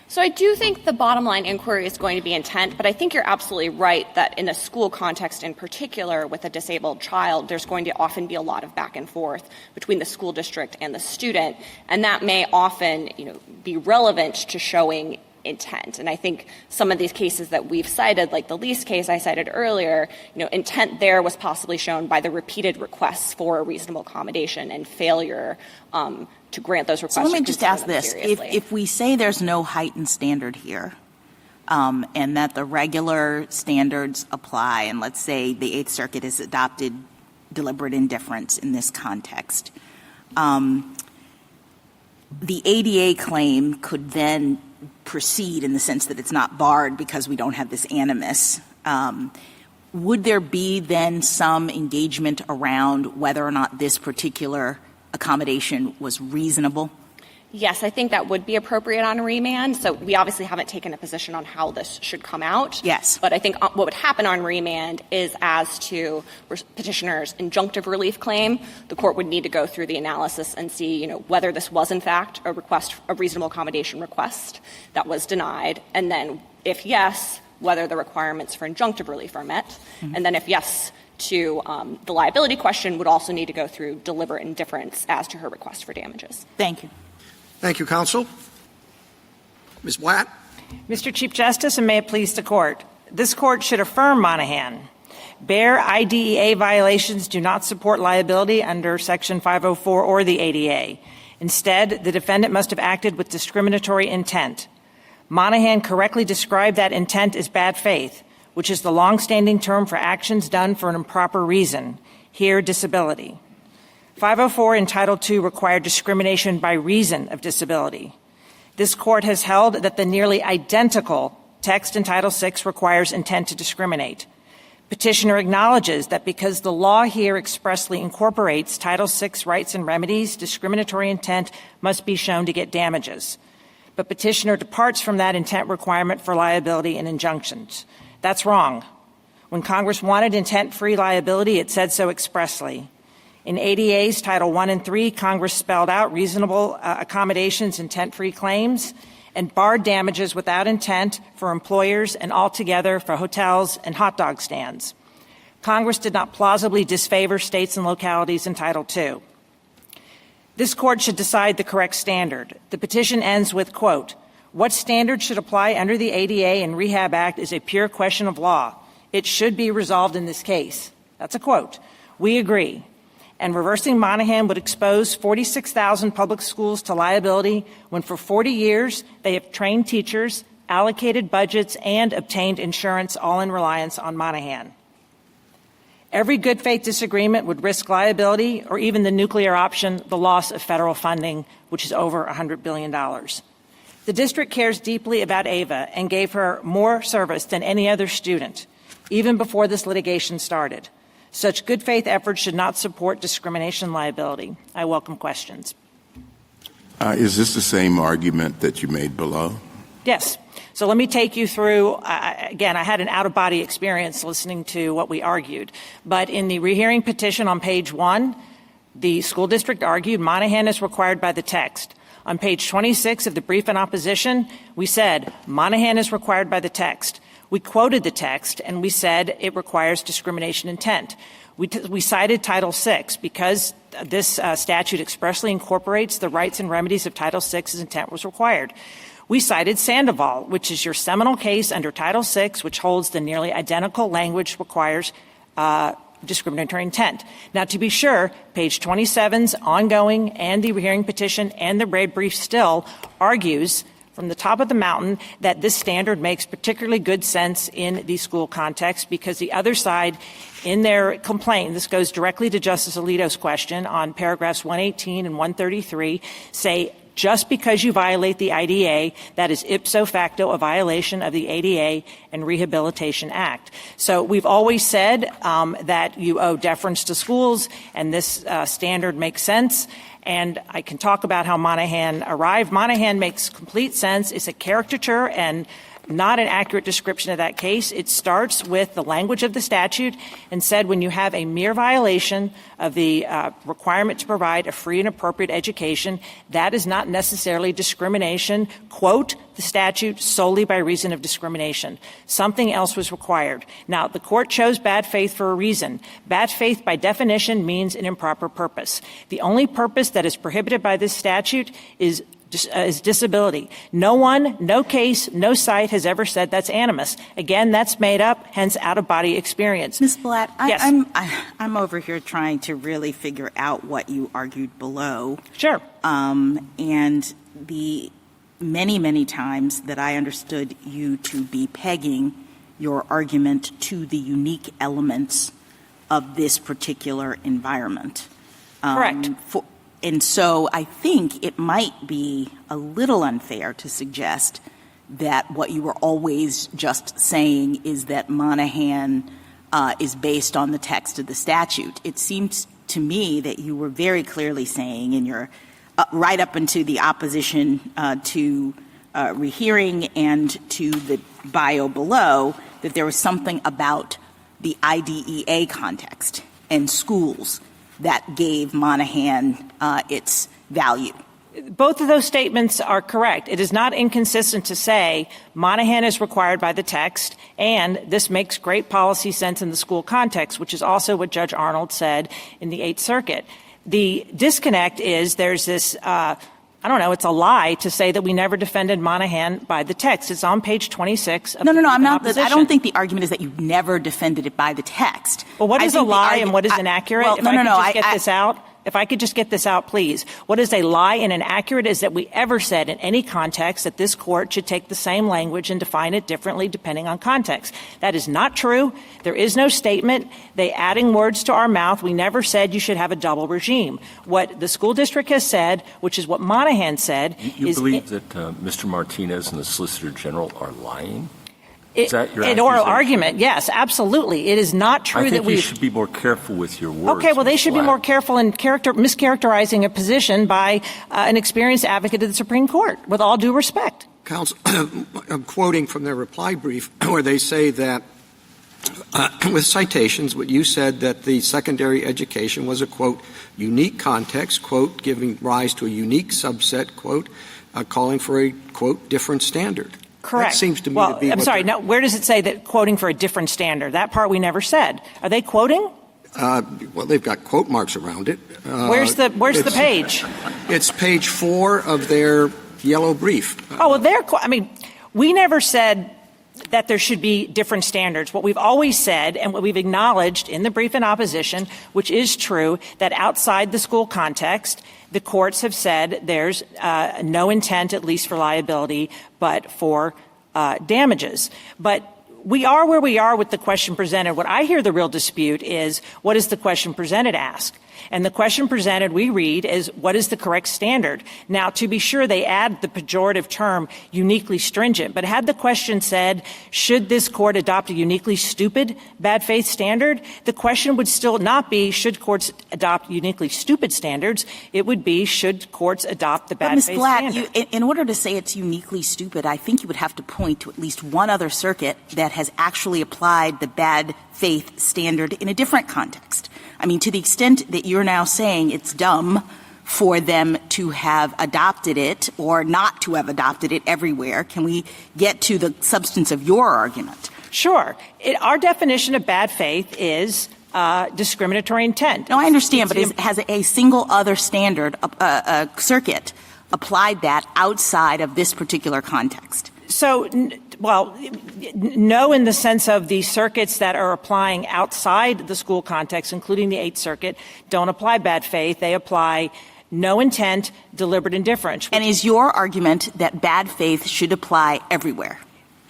So I do think the bottom line inquiry is going to be intent, but I think you're absolutely right that in a school context in particular with a disabled child, there's going to often be a lot of back and forth between the school district and the student, and that may often, be relevant to showing intent. And I think some of these cases that we've cited, like the Lease case I cited earlier, intent there was possibly shown by the repeated requests for a reasonable accommodation and failure to grant those requests. So let me just ask this. If we say there's no heightened standard here, and that the regular standards apply, and let's say the Eighth Circuit has adopted deliberate indifference in this context, the ADA claim could then proceed in the sense that it's not barred because we don't have this animus. Would there be then some engagement around whether or not this particular accommodation was reasonable? Yes, I think that would be appropriate on remand. So we obviously haven't taken a position on how this should come out. Yes. But I think what would happen on remand is, as to petitioner's injunctive relief claim, the court would need to go through the analysis and see, whether this was in fact a reasonable accommodation request that was denied, and then if yes, whether the requirements for injunctive relief are met, and then if yes to the liability question, would also need to go through deliberate indifference as to her request for damages. Thank you. Thank you, counsel. Ms. Blatt. Mr. Chief Justice, and may it please the Court, this Court should affirm Monahan. Bare IDEA violations do not support liability under Section 504 or the ADA. Instead, the defendant must have acted with discriminatory intent. Monahan correctly described that intent as bad faith, which is the longstanding term for actions done for an improper reason, here disability. 504 and Title II require discrimination by reason of disability. This Court has held that the nearly identical text in Title VI requires intent to discriminate. Petitioner acknowledges that because the law here expressly incorporates Title VI rights and remedies, discriminatory intent must be shown to get damages. But petitioner departs from that intent requirement for liability and injunctions. That's wrong. When Congress wanted intent-free liability, it said so expressly. In ADA's Title I and III, Congress spelled out reasonable accommodations, intent-free claims, and barred damages without intent for employers and altogether for hotels and hot dog stands. Congress did not plausibly disfavor states and localities in Title II. This Court should decide the correct standard. The petition ends with, quote, "What standard should apply under the ADA and Rehab Act is a pure question of law. It should be resolved in this case." That's a quote. We agree. And reversing Monahan would expose 46,000 public schools to liability when for 40 years they have trained teachers, allocated budgets, and obtained insurance, all in reliance on Monahan. Every good faith disagreement would risk liability, or even the nuclear option, the loss of federal funding, which is over $100 billion. The district cares deeply about Ava and gave her more service than any other student, even before this litigation started. Such good faith efforts should not support discrimination liability. I welcome questions. Is this the same argument that you made below? Yes. So let me take you through, again, I had an out-of-body experience listening to what we argued. But in the rehearing petition on page 1, the school district argued Monahan is required by the text. On page 26 of the brief in opposition, we said Monahan is required by the text. We quoted the text, and we said it requires discrimination intent. We cited Title VI because this statute expressly incorporates the rights and remedies of Title VI as intent was required. We cited Sandoval, which is your seminal case under Title VI, which holds the nearly identical language requires discriminatory intent. Now, to be sure, page 27's ongoing and the rehearing petition and the red brief still argues from the top of the mountain that this standard makes particularly good sense in the school context because the other side in their complaint, this goes directly to Justice Alito's question on paragraphs 118 and 133, say just because you violate the IDA, that is ipso facto a violation of the ADA and Rehabilitation Act. So we've always said that you owe deference to schools, and this standard makes sense. And I can talk about how Monahan arrived. Monahan makes complete sense. It's a caricature and not an accurate description of that case. It starts with the language of the statute and said when you have a mere violation of the requirement to provide a free and appropriate education, that is not necessarily discrimination, quote, the statute solely by reason of discrimination. Something else was required. Now, the court chose bad faith for a reason. Bad faith, by definition, means an improper purpose. The only purpose that is prohibited by this statute is is disability. No one, no case, no site has ever said that's animus. Again, that's made up, hence out-of-body experience. Ms. Blatt, Yes. I'm over here trying to really figure out what you argued below. Sure. And the many, many times that I understood you to be pegging your argument to the unique elements of this particular environment. Correct. And so I think it might be a little unfair to suggest that what you were always just saying is that Monahan is based on the text of the statute. It seems to me that you were very clearly saying in your right up into the opposition to rehearing and to the bio below that there was something about the IDEA context and schools that gave Monahan its value. Both of those statements are correct. It is not inconsistent to say Monahan is required by the text, and this makes great policy sense in the school context, which is also what Judge Arnold said in the Eighth Circuit. The disconnect is there's this it's a lie to say that we never defended Monahan by the text. It's on page 26 of No, I'm not. opposition. I don't think the argument is that you never defended it by the text. Well, what is a lie and what is inaccurate? If I could just get this out, please. What is a lie and inaccurate is that we ever said in any context that this court should take the same language and define it differently depending on context. That is not true. There is no statement. They adding words to our mouth. We never said you should have a double regime. What the school district has said, which is what Monahan said, You believe that Mr. Martinez and the Solicitor General are lying? Is that your oral argument? Yes, absolutely. It is not true that we should be more careful with your words. Okay, well, they should be more careful in mischaracterizing a position by an experienced advocate of the Supreme Court, with all due respect. Counsel, I'm quoting from their reply brief where they say that, with citations, what you said that the secondary education was a, quote, unique context, quote, giving rise to a unique subset, quote, calling for a, quote, different standard. Correct. That seems to me to be I'm sorry. Now, where does it say that quoting for a different standard? That part we never said. Are they quoting? Well, they've got quote marks around it. Where's the page? It's page 4 of their yellow brief. Oh, well, we never said that there should be different standards. What we've always said and what we've acknowledged in the brief in opposition, which is true, that outside the school context, the courts have said there's no intent, at least for liability, but for damages. But we are where we are with the question presented. What I hear the real dispute is, what does the question presented ask? And the question presented, we read, is what is the correct standard? Now, to be sure, they add the pejorative term uniquely stringent. But had the question said, should this court adopt a uniquely stupid bad faith standard? The question would still not be, should courts adopt uniquely stupid standards? It would be, should courts adopt the bad faith standard? Ms. Blatt, in order to say it's uniquely stupid, I think you would have to point to at least one other circuit that has actually applied the bad faith standard in a different context. I mean, to the extent that you're now saying it's dumb for them to have adopted it or not to have adopted it everywhere, can we get to the substance of your argument? Sure. Our definition of bad faith is discriminatory intent. No, I understand, but has a single other standard circuit applied that outside of this particular context? So, well, no, in the sense of the circuits that are applying outside the school context, including the Eighth Circuit, don't apply bad faith. They apply no intent, deliberate indifference. And is your argument that bad faith should apply everywhere?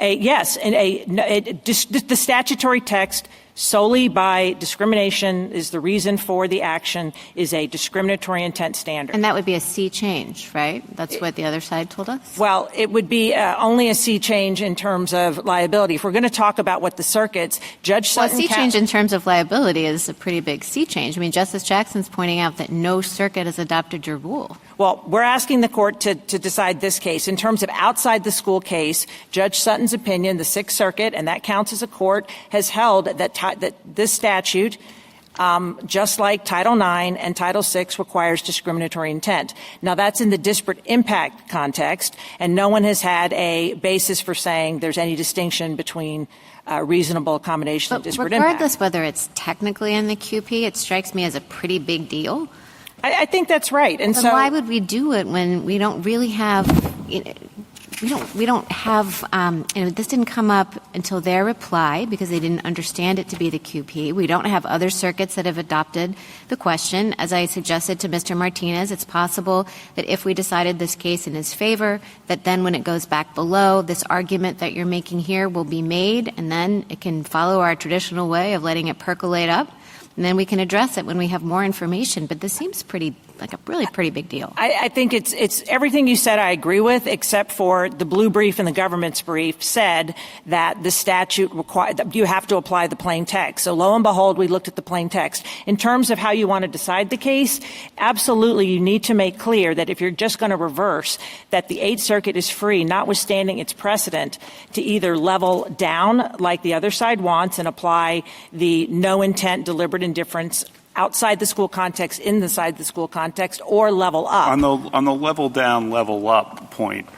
Yes. The statutory text solely by discrimination is the reason for the action is a discriminatory intent standard. And that would be a sea change, right? That's what the other side told us? Well, it would be only a sea change in terms of liability. If we're going to talk about what the circuits, Judge Sutton... Well, a sea change in terms of liability is a pretty big sea change. I mean, Justice Jackson's pointing out that no circuit has adopted your rule. Well, we're asking the court to decide this case. In terms of outside the school case, Judge Sutton's opinion, the Sixth Circuit, and that counts as a court, has held that this statute, just like Title IX and Title VI, requires discriminatory intent. Now, that's in the disparate impact context, and no one has had a basis for saying there's any distinction between reasonable accommodation and disparate impact. Regardless whether it's technically in the QP, it strikes me as a pretty big deal I think that's right. And but so why would we do it when we don't really have, we don't have, this didn't come up until their reply because they didn't understand it to be the QP. We don't have other circuits that have adopted the question. As I suggested to Mr. Martinez, it's possible that if we decided this case in his favor, that then when it goes back below, this argument that you're making here will be made, and then it can follow our traditional way of letting it percolate up. And then we can address it when we have more information. But this seems like a really pretty big deal. I think it's everything you said I agree with, except for the blue brief and the government's brief said that the statute that you have to apply the plain text. So lo and behold, we looked at the plain text. In terms of how you want to decide the case, absolutely you need to make clear that if you're just going to reverse, that the Eighth Circuit is free, notwithstanding its precedent, to either level down like the other side wants and apply the no intent, deliberate indifference outside the school context, inside the school context, or level up. On the level down, level up point,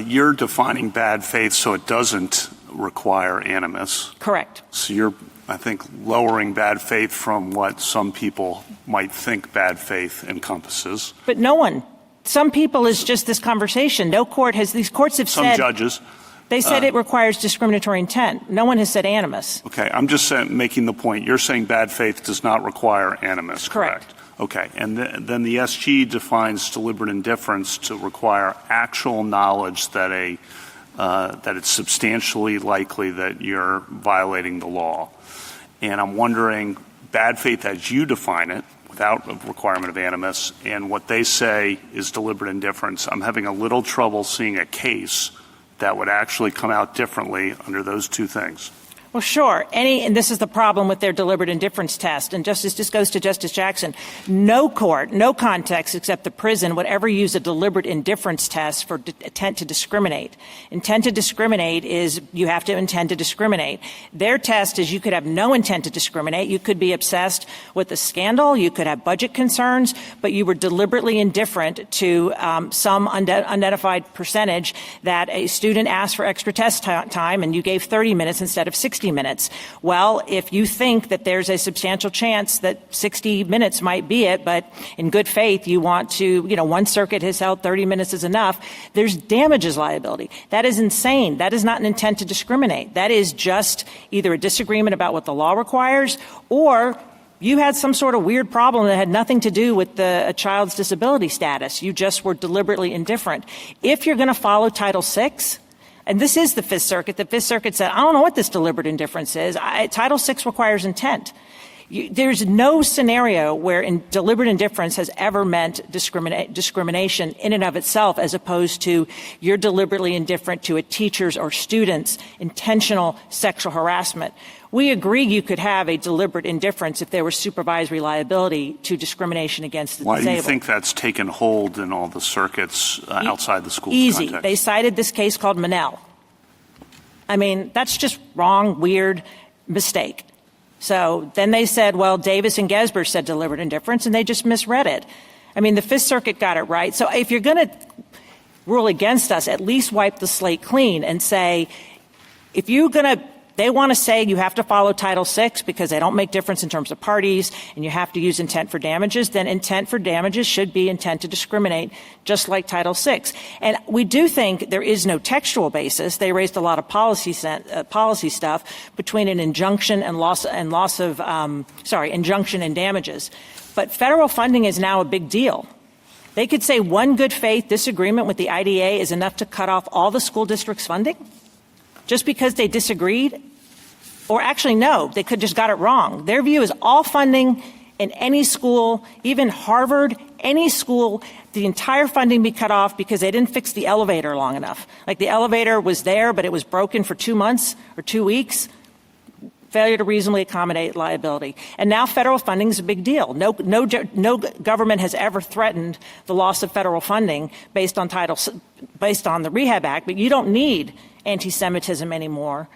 you're defining bad faith so it doesn't require animus. Correct. So you're, I think, lowering bad faith from what some people might think bad faith encompasses. But no one. Some people is just this conversation. No court has, these courts have said. Some judges. They said it requires discriminatory intent. No one has said animus. Okay. I'm just making the point. You're saying bad faith does not require animus, correct? Okay. And then the SG defines deliberate indifference to require actual knowledge that that it's substantially likely that you're violating the law. And I'm wondering, bad faith as you define it, without a requirement of animus, and what they say is deliberate indifference, I'm having a little trouble seeing a case that would actually come out differently under those two things. Well, sure. And this is the problem with their deliberate indifference test. And this goes to Justice Jackson. No court, no context except the prison would ever use a deliberate indifference test for intent to discriminate. Intent to discriminate is you have to intend to discriminate. Their test is you could have no intent to discriminate. You could be obsessed with a scandal. You could have budget concerns, but you were deliberately indifferent to some unidentified percentage that a student asked for extra test time and you gave 30 minutes instead of 60 minutes. Well, if you think that there's a substantial chance that 60 minutes might be it, but in good faith you want to, one circuit has held 30 minutes is enough, there's damages liability. That is insane. That is not an intent to discriminate. That is just either a disagreement about what the law requires or you had some sort of weird problem that had nothing to do with a child's disability status. You just were deliberately indifferent. If you're going to follow Title VI, and this is the Fifth Circuit. The Fifth Circuit said, I don't know what this deliberate indifference is. Title VI requires intent. There's no scenario where deliberate indifference has ever meant discrimination in and of itself as opposed to you're deliberately indifferent to a teacher's or student's intentional sexual harassment. We agree you could have a deliberate indifference if there was supervisory liability to discrimination against the disabled. Why do you think that's taken hold in all the circuits outside the school Easy. context? They cited this case called Monell. I mean, that's just wrong, weird, mistake. So then they said, well, Davis and Gesber said deliberate indifference, and they just misread it. I mean, the Fifth Circuit got it right. So if you're going to rule against us, at least wipe the slate clean and say, if you're going to they want to say you have to follow Title VI because they don't make difference in terms of parties and you have to use intent for damages, then intent for damages should be intent to discriminate, just like Title VI. And we do think there is no textual basis. They raised a lot of policy stuff between an injunction and injunction and damages. But federal funding is now a big deal. They could say one good faith disagreement with the IDA is enough to cut off all the school district's funding just because they disagreed. Or actually, no, they could just got it wrong. Their view is all funding in any school, even Harvard, any school, the entire funding be cut off because they didn't fix the elevator long enough. Like the elevator was there, but it was broken for 2 months or 2 weeks. Failure to reasonably accommodate liability. And now federal funding is a big deal. No government has ever threatened the loss of federal funding based on the Rehab Act, but you don't need anti-Semitism anymore.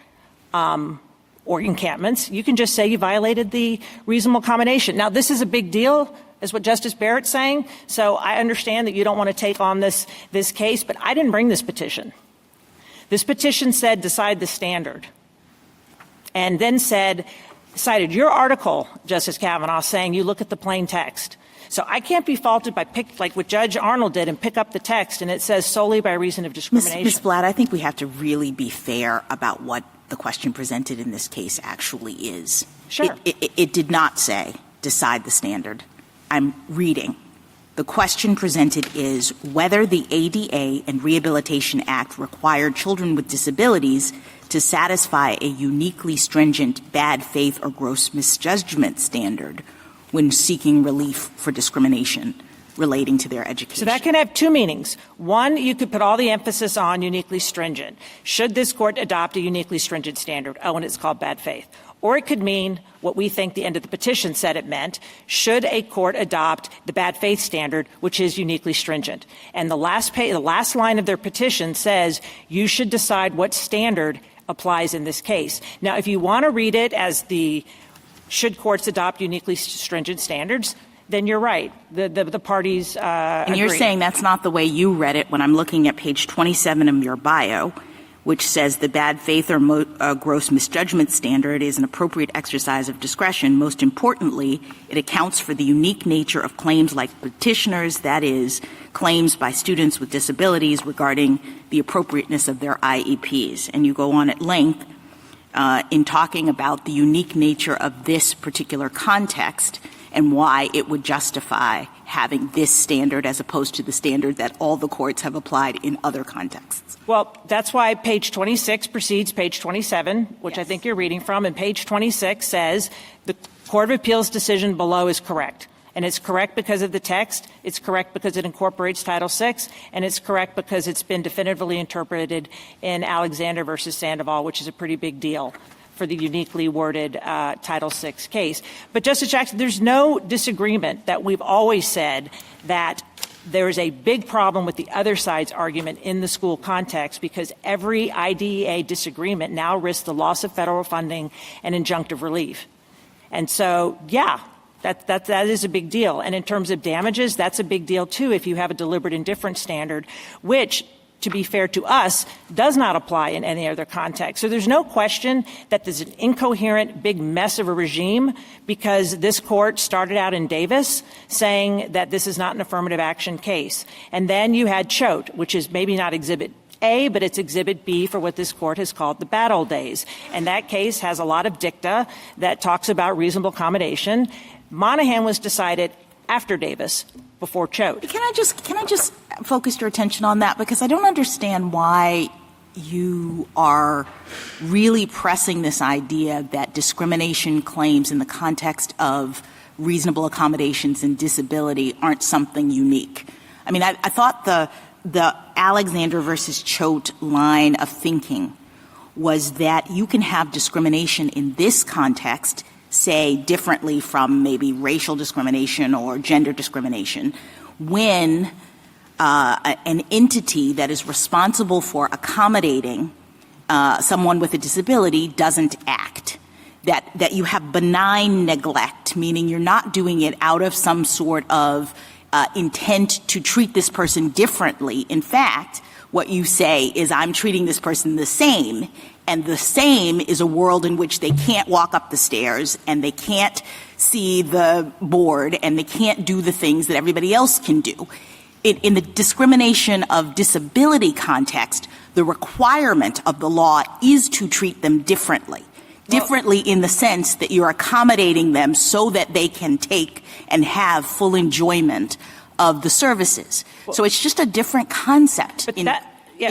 Or encampments, you can just say you violated the reasonable accommodation. Now, this is a big deal, is what Justice Barrett's saying, so I understand that you don't want to take on this case, but I didn't bring this petition. This petition said decide the standard, and then cited your article, Justice Kavanaugh, saying you look at the plain text. So I can't be faulted by like what Judge Arnold did and pick up the text and it says solely by reason of discrimination. Ms. Blatt, I think we have to really be fair about what the question presented in this case actually is. Sure. It did not say decide the standard. I'm reading. The question presented is whether the ADA and Rehabilitation Act required children with disabilities to satisfy a uniquely stringent bad faith or gross misjudgment standard when seeking relief for discrimination relating to their education. So that can have two meanings. One, you could put all the emphasis on uniquely stringent. Should this court adopt a uniquely stringent standard? Oh, and it's called bad faith. Or it could mean what we think the end of the petition said it meant. Should a court adopt the bad faith standard, which is uniquely stringent? And the last line of their petition says you should decide what standard applies in this case. Now, if you want to read it as should courts adopt uniquely stringent standards, then you're right. The parties And you're agree. saying that's not the way you read it when I'm looking at page 27 of your bio, which says the bad faith or gross misjudgment standard is an appropriate exercise of discretion. Most importantly, it accounts for the unique nature of claims like petitioners, that is, claims by students with disabilities regarding the appropriateness of their IEPs. And you go on at length in talking about the unique nature of this particular context and why it would justify having this standard as opposed to the standard that all the courts have applied in other contexts. Well, that's why page 26 precedes page 27, which I think you're reading from, and page 26 says the Court of Appeals decision below is correct. And it's correct because of the text, it's correct because it incorporates Title VI, and it's correct because it's been definitively interpreted in Alexander versus Sandoval, which is a pretty big deal for the uniquely worded Title VI case. But, Justice Jackson, there's no disagreement that we've always said that there is a big problem with the other side's argument in the school context because every IDEA disagreement now risks the loss of federal funding and injunctive relief. And so, yeah, that is a big deal. And in terms of damages, that's a big deal, too, if you have a deliberate indifference standard, which, to be fair to us, does not apply in any other context. So there's no question that there's an incoherent big mess of a regime because this court started out in Davis saying that this is not an affirmative action case. And then you had Choate, which is maybe not Exhibit A, but it's Exhibit B for what this court has called the bad old days. And that case has a lot of dicta that talks about reasonable accommodation. Monahan was decided after Davis, before Choate. Can I just focus your attention on that? Because I don't understand why you are really pressing this idea that discrimination claims in the context of reasonable accommodations and disability aren't something unique. I mean, I thought the Alexander versus Choate line of thinking was that you can have discrimination in this context, say differently from maybe racial discrimination or gender discrimination, when an entity that is responsible for accommodating someone with a disability doesn't act. That you have benign neglect, meaning you're not doing it out of some sort of intent to treat this person differently. In fact, what you say is, I'm treating this person the same, and the same is a world in which they can't walk up the stairs and they can't see the board and they can't do the things that everybody else can do. In the discrimination of disability context, the requirement of the law is to treat them differently. Differently in the sense that you're accommodating them so that they can take and have full enjoyment of the services. So it's just a different concept.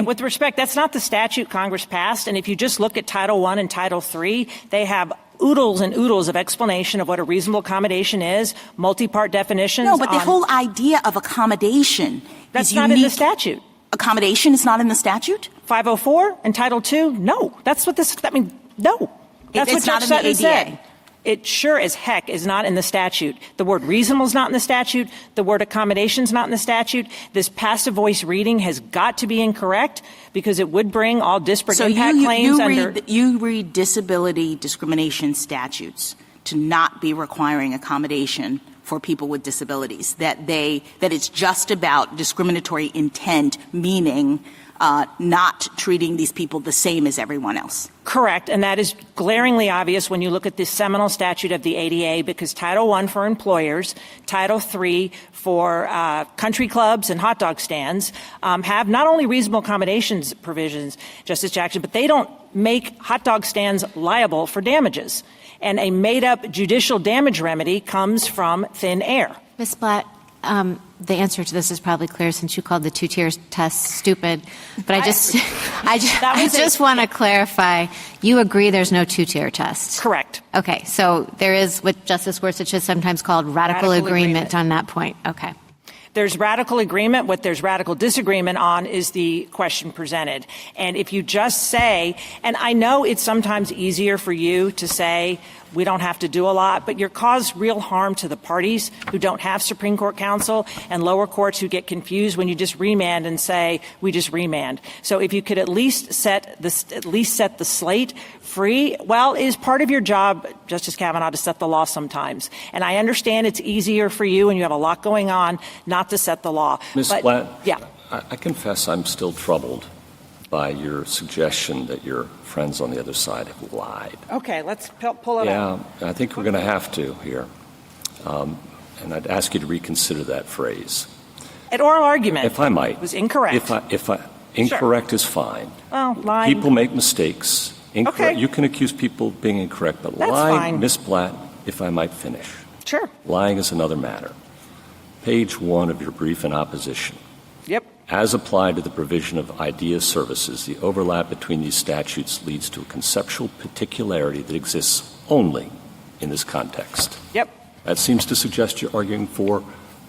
With respect, that's not the statute Congress passed. And if you just look at Title I and Title III, they have oodles and oodles of explanation of what a reasonable accommodation is, multi-part definitions. No, but the whole idea of accommodation that's is not unique. in the statute. Accommodation is not in the statute? 504 and Title II? No. That's what this, I mean, no. That's It's what not Judge in the Sutton ADA. said. It sure as heck is not in the statute. The word reasonable is not in the statute. The word accommodation is not in the statute. This passive voice reading has got to be incorrect because it would bring all disparate impact claims under. You read disability discrimination statutes to not be requiring accommodation for people with disabilities, that it's just about discriminatory intent, meaning not treating these people the same as everyone else. Correct, and that is glaringly obvious when you look at this seminal statute of the ADA, because Title I for employers, Title III for country clubs and hot dog stands have not only reasonable accommodations provisions, Justice Jackson, but they don't make hot dog stands liable for damages. And a made-up judicial damage remedy comes from thin air. Ms. Blatt, the answer to this is probably clear since you called the two-tier test stupid. But I just want to clarify. You agree there's no two-tier test? Correct. Okay. So there is what Justice Gorsuch has sometimes called radical agreement on that point. Okay. There's radical agreement. What there's radical disagreement on is the question presented. And if you just say, and I know it's sometimes easier for you to say we don't have to do a lot, but you're cause real harm to the parties who don't have Supreme Court counsel and lower courts who get confused when you just remand and say we just remand. So if you could at least set the slate free, well, it is part of your job, Justice Kavanaugh, to set the law sometimes. And I understand it's easier for you and you have a lot going on not to set the law. Ms. Blatt, yeah. I confess I'm still troubled by your suggestion that your friends on the other side have lied. Okay, let's pull it out. Yeah, I think we're going to have to here. And I'd ask you to reconsider that phrase. At oral argument, if I might, was incorrect. Incorrect is fine. Well, lying. People make mistakes. Okay. You can accuse people of being incorrect, but That's lying, fine. Ms. Blatt, if I might finish. Sure. Lying is another matter. Page 1 of your brief in opposition. Yep. As applied to the provision of idea services, the overlap between these statutes leads to a conceptual particularity that exists only in this context. Yep. That seems to suggest you're arguing for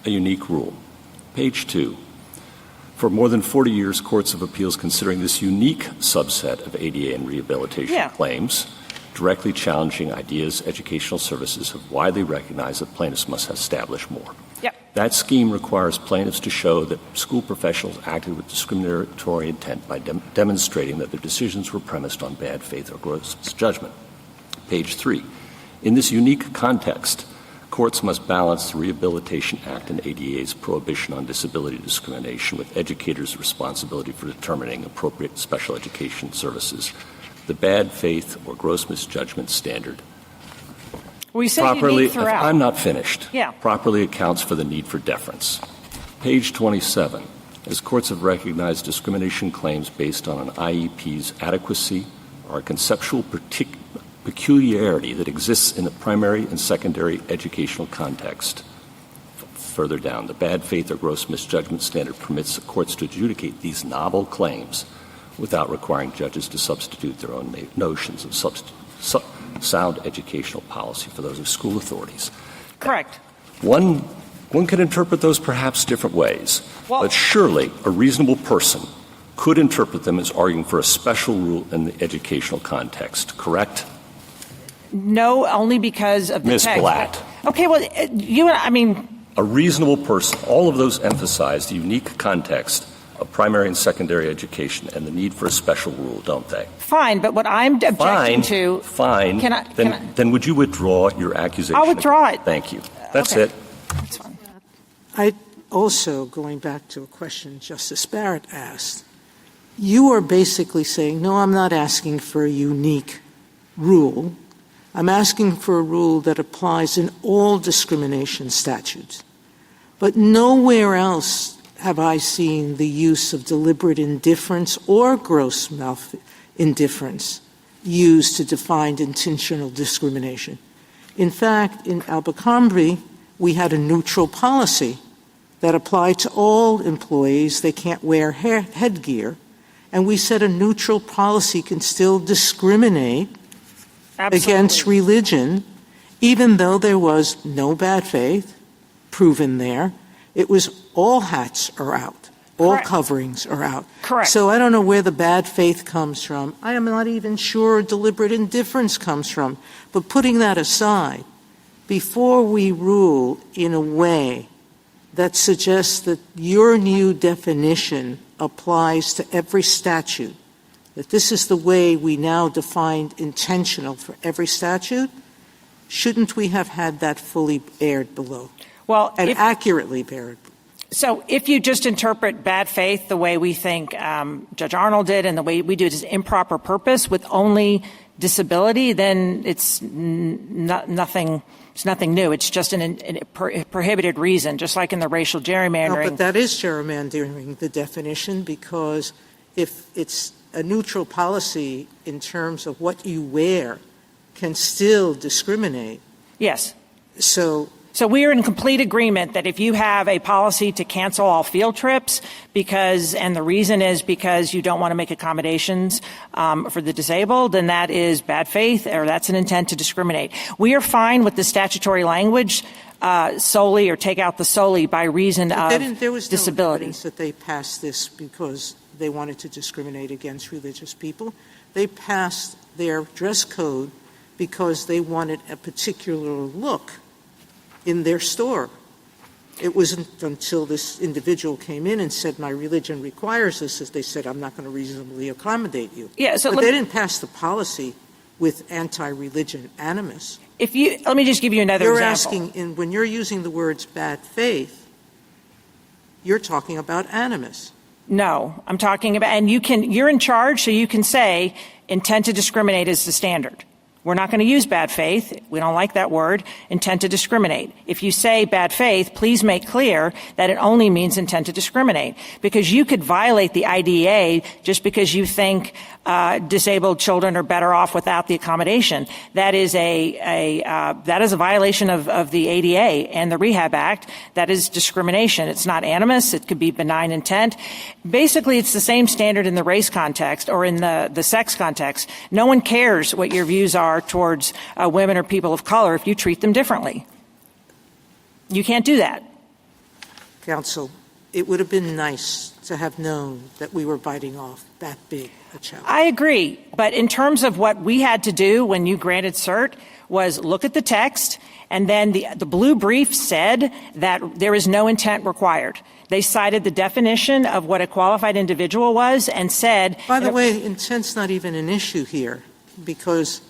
a unique rule. Page 2. For more than 40 years, courts of appeals considering this unique subset of ADA and rehabilitation claims, directly challenging ideas, educational services have widely recognized that plaintiffs must establish more. Yep. That scheme requires plaintiffs to show that school professionals acted with discriminatory intent by demonstrating that their decisions were premised on bad faith or gross misjudgment. Page 3. In this unique context, courts must balance the Rehabilitation Act and ADA's prohibition on disability discrimination with educators' responsibility for determining appropriate special education services. The bad faith or gross misjudgment standard We say unique throughout. I'm not finished. Yeah. Properly accounts for the need for deference. Page 27. As courts have recognized discrimination claims based on an IEP's adequacy or a conceptual peculiarity that exists in the primary and secondary educational context. Further down, the bad faith or gross misjudgment standard permits the courts to adjudicate these novel claims without requiring judges to substitute their own notions of sound educational policy for those of school authorities. Correct. One could interpret those perhaps different ways, but surely a reasonable person could interpret them as arguing for a special rule in the educational context, correct? No, only because of the Ms. text. Blatt. Okay, well, a reasonable person, all of those emphasize the unique context of primary and secondary education and the need for a special rule, don't they? Fine, but what I'm objecting to... Fine. Then would you withdraw your accusation? I'll withdraw it. Thank you. That's it. That's fine. I also, going back to a question Justice Barrett asked, you are basically saying, no, I'm not asking for a unique rule. I'm asking for a rule that applies in all discrimination statutes. But nowhere else have I seen the use of deliberate indifference or gross indifference used to define intentional discrimination. In fact, in Abercrombie, we had a neutral policy that applied to all employees. They can't wear headgear. And we said a neutral policy can still discriminate against religion, even though there was no bad faith proven there. It was all hats are out. All coverings are out. Correct. So I don't know where the bad faith comes from. I am not even sure deliberate indifference comes from. But putting that aside, before we rule in a way that suggests that your new definition applies to every statute, that this is the way we now define intentional for every statute, shouldn't we have had that fully aired below? Well, and accurately aired? So if you just interpret bad faith the way we think Judge Arnold did and the way we do it as improper purpose with only disability, then it's nothing. It's nothing new. It's just a prohibited reason, just like in the racial gerrymandering. No, but that is gerrymandering, the definition, because if it's a neutral policy in terms of what you wear can still discriminate. Yes. So we are in complete agreement that if you have a policy to cancel all field trips and the reason is because you don't want to make accommodations for the disabled, then that is bad faith or that's an intent to discriminate. We are fine with the statutory language solely or take out the solely by reason of there was disability. No evidence that they passed this because they wanted to discriminate against religious people. They passed their dress code because they wanted a particular look in their store. It wasn't until this individual came in and said, my religion requires this, as they said, I'm not going to reasonably accommodate you. Yeah, so but they didn't pass the policy with anti-religion animus. Let me just give you another example. You're asking, when you're using the words bad faith, you're talking about animus. No, I'm talking about, and you're in charge, so you can say intent to discriminate is the standard. We're not going to use bad faith. We don't like that word, intent to discriminate. If you say bad faith, please make clear that it only means intent to discriminate, because you could violate the IDEA just because you think disabled children are better off without the accommodation. That is a violation of the ADA and the Rehab Act. That is discrimination. It's not animus. It could be benign intent. Basically, it's the same standard in the race context or in the sex context. No one cares what your views are towards women or people of color if you treat them differently. You can't do that. Counsel, it would have been nice to have known that we were biting off that big a challenge. I agree. But in terms of what we had to do when you granted cert was look at the text, and then the blue brief said that there is no intent required. They cited the definition of what a qualified individual was and said— By the way, intent's not even an issue here, because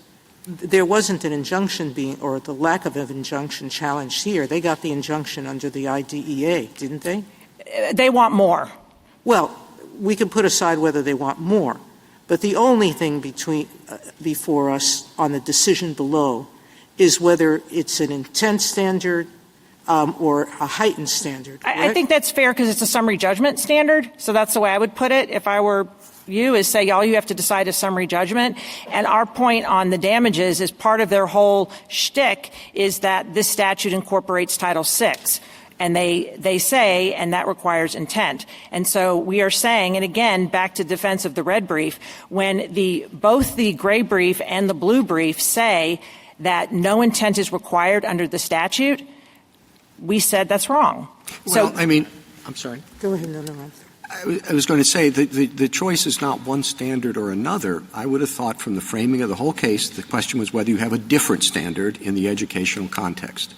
there wasn't an injunction or the lack of an injunction challenged here. They got the injunction under the IDEA, didn't they? They want more. Well, we can put aside whether they want more, but the only thing before us on the decision below is whether it's an intent standard or a heightened standard. Right? I think that's fair because it's a summary judgment standard, so that's the way I would put it if I were you, is say all you have to decide is summary judgment. And our point on the damages is part of their whole shtick is that this statute incorporates Title VI. And they say, and that requires intent. And so we are saying, and again, back to defense of the red brief, when both the gray brief and the blue brief say that no intent is required under the statute, we said that's wrong. Well, I'm sorry. Go ahead. No. I was going to say the choice is not one standard or another. I would have thought from the framing of the whole case, the question was whether you have a different standard in the educational context.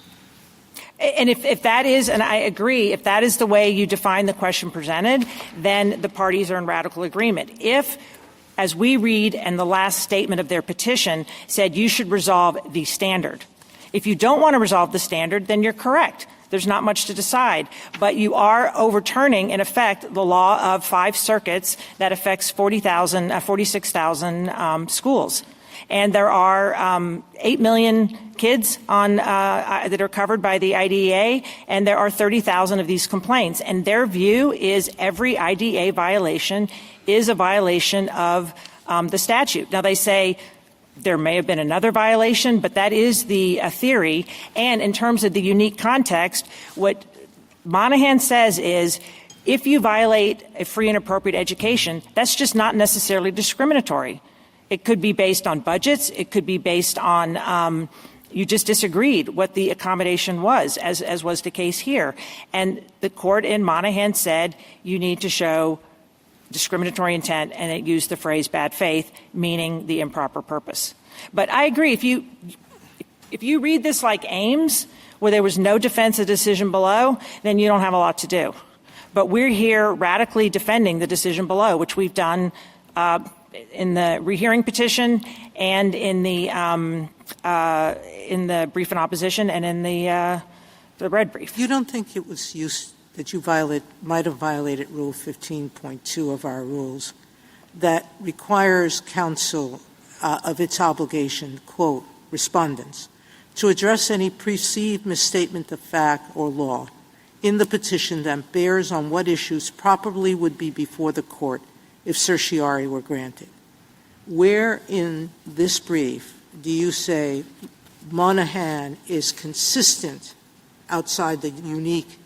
And if that is, and I agree, if that is the way you define the question presented, then the parties are in radical agreement. If, as we read and the last statement of their petition said you should resolve the standard. If you don't want to resolve the standard, then you're correct. There's not much to decide. But you are overturning, in effect, the law of 5 circuits that affects 46,000 schools. And there are 8 million kids that are covered by the IDEA, and there are 30,000 of these complaints. And their view is every IDEA violation is a violation of the statute. Now, they say there may have been another violation, but that is the theory. And in terms of the unique context, what Monahan says is if you violate a free and appropriate education, that's just not necessarily discriminatory. It could be based on budgets. It could be based on you just disagreed what the accommodation was, as was the case here. And the court in Monahan said you need to show discriminatory intent, and it used the phrase bad faith, meaning the improper purpose. But I agree. If you read this like Ames, where there was no defense of decision below, then you don't have a lot to do. But we're here radically defending the decision below, which we've done in the rehearing petition and in the brief in opposition and in the red brief. You don't think it was that you might have violated Rule 15.2 of our rules that requires counsel of its obligation, quote, respondents, to address any perceived misstatement of fact or law in the petition that bears on what issues properly would be before the court if certiorari were granted. Where in this brief do you say Monahan is consistent outside the unique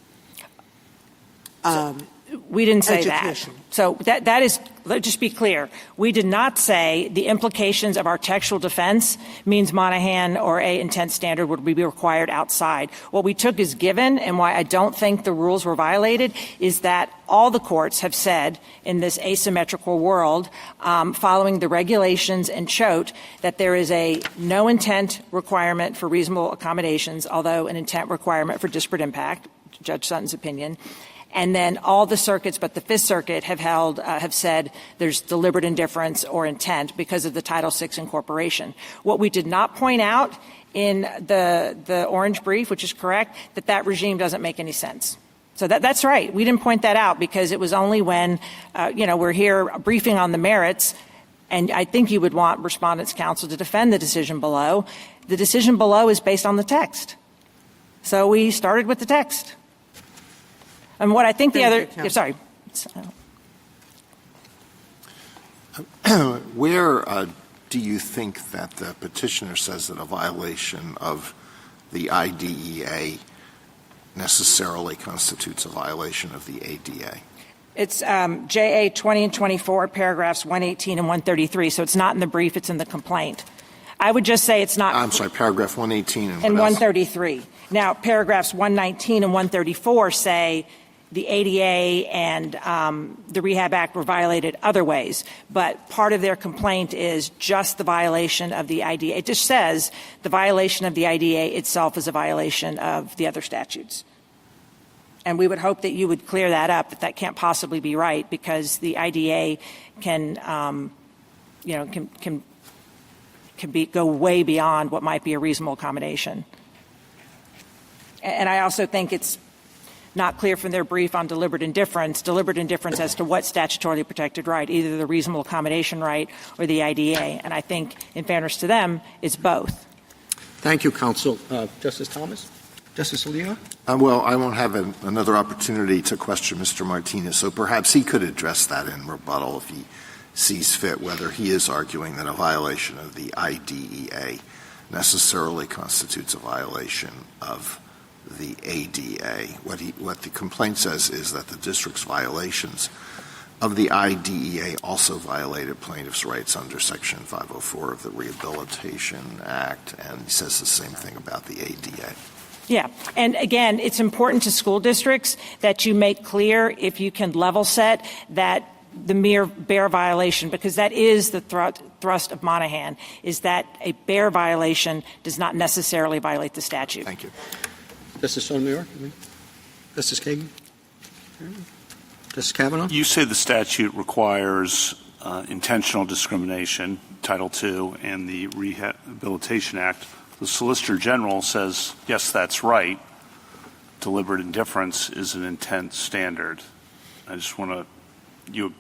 we didn't say education? that. So that is, let's just be clear. We did not say the implications of our textual defense means Monahan or a intent standard would be required outside. What we took as given, and why I don't think the rules were violated, is that all the courts have said in this asymmetrical world, following the regulations and Choate, that there is a no intent requirement for reasonable accommodations, although an intent requirement for disparate impact, Judge Sutton's opinion. And then all the circuits but the Fifth Circuit have said there's deliberate indifference or intent because of the Title VI incorporation. What we did not point out in the orange brief, which is correct, that regime doesn't make any sense. So that's right. We didn't point that out because it was only when, we're here briefing on the merits, and I think you would want Respondents' Counsel to defend the decision below. The decision below is based on the text. So we started with the text. And what I think the other – sorry. Where do you think that the petitioner says that a violation of the IDEA necessarily constitutes a violation of the ADA? It's JA 20 and 24, paragraphs 118 and 133. So it's not in the brief. It's in the complaint. I would just say it's not – I'm sorry, paragraph 118 and 133. Now, paragraphs 119 and 134 say – the ADA and the Rehab Act were violated other ways, but part of their complaint is just the violation of the IDEA. It just says the violation of the IDEA itself is a violation of the other statutes. And we would hope that you would clear that up, that can't possibly be right, because the IDEA can go way beyond what might be a reasonable accommodation. And I also think it's not clear from their brief on deliberate indifference as to what statutorily protected right, either the reasonable accommodation right or the IDEA. And I think, in fairness to them, it's both. Thank you, counsel. Justice Thomas? Justice Alito? Well, I won't have another opportunity to question Mr. Martinez, so perhaps he could address that in rebuttal if he sees fit, whether he is arguing that a violation of the IDEA necessarily constitutes a violation of the ADA. What the complaint says is that the district's violations of the IDEA also violated plaintiffs' rights under Section 504 of the Rehabilitation Act, and he says the same thing about the ADA. Yeah. And again, it's important to school districts that you make clear, if you can level set, that the mere bare violation, because that is the thrust of Monahan, is that a bare violation does not necessarily violate the statute. Thank you. Justice Sotomayor? Justice Kagan? Justice Kavanaugh? You say the statute requires intentional discrimination, Title II, and the Rehabilitation Act. The Solicitor General says, yes, that's right. Deliberate indifference is an intent standard. I just want to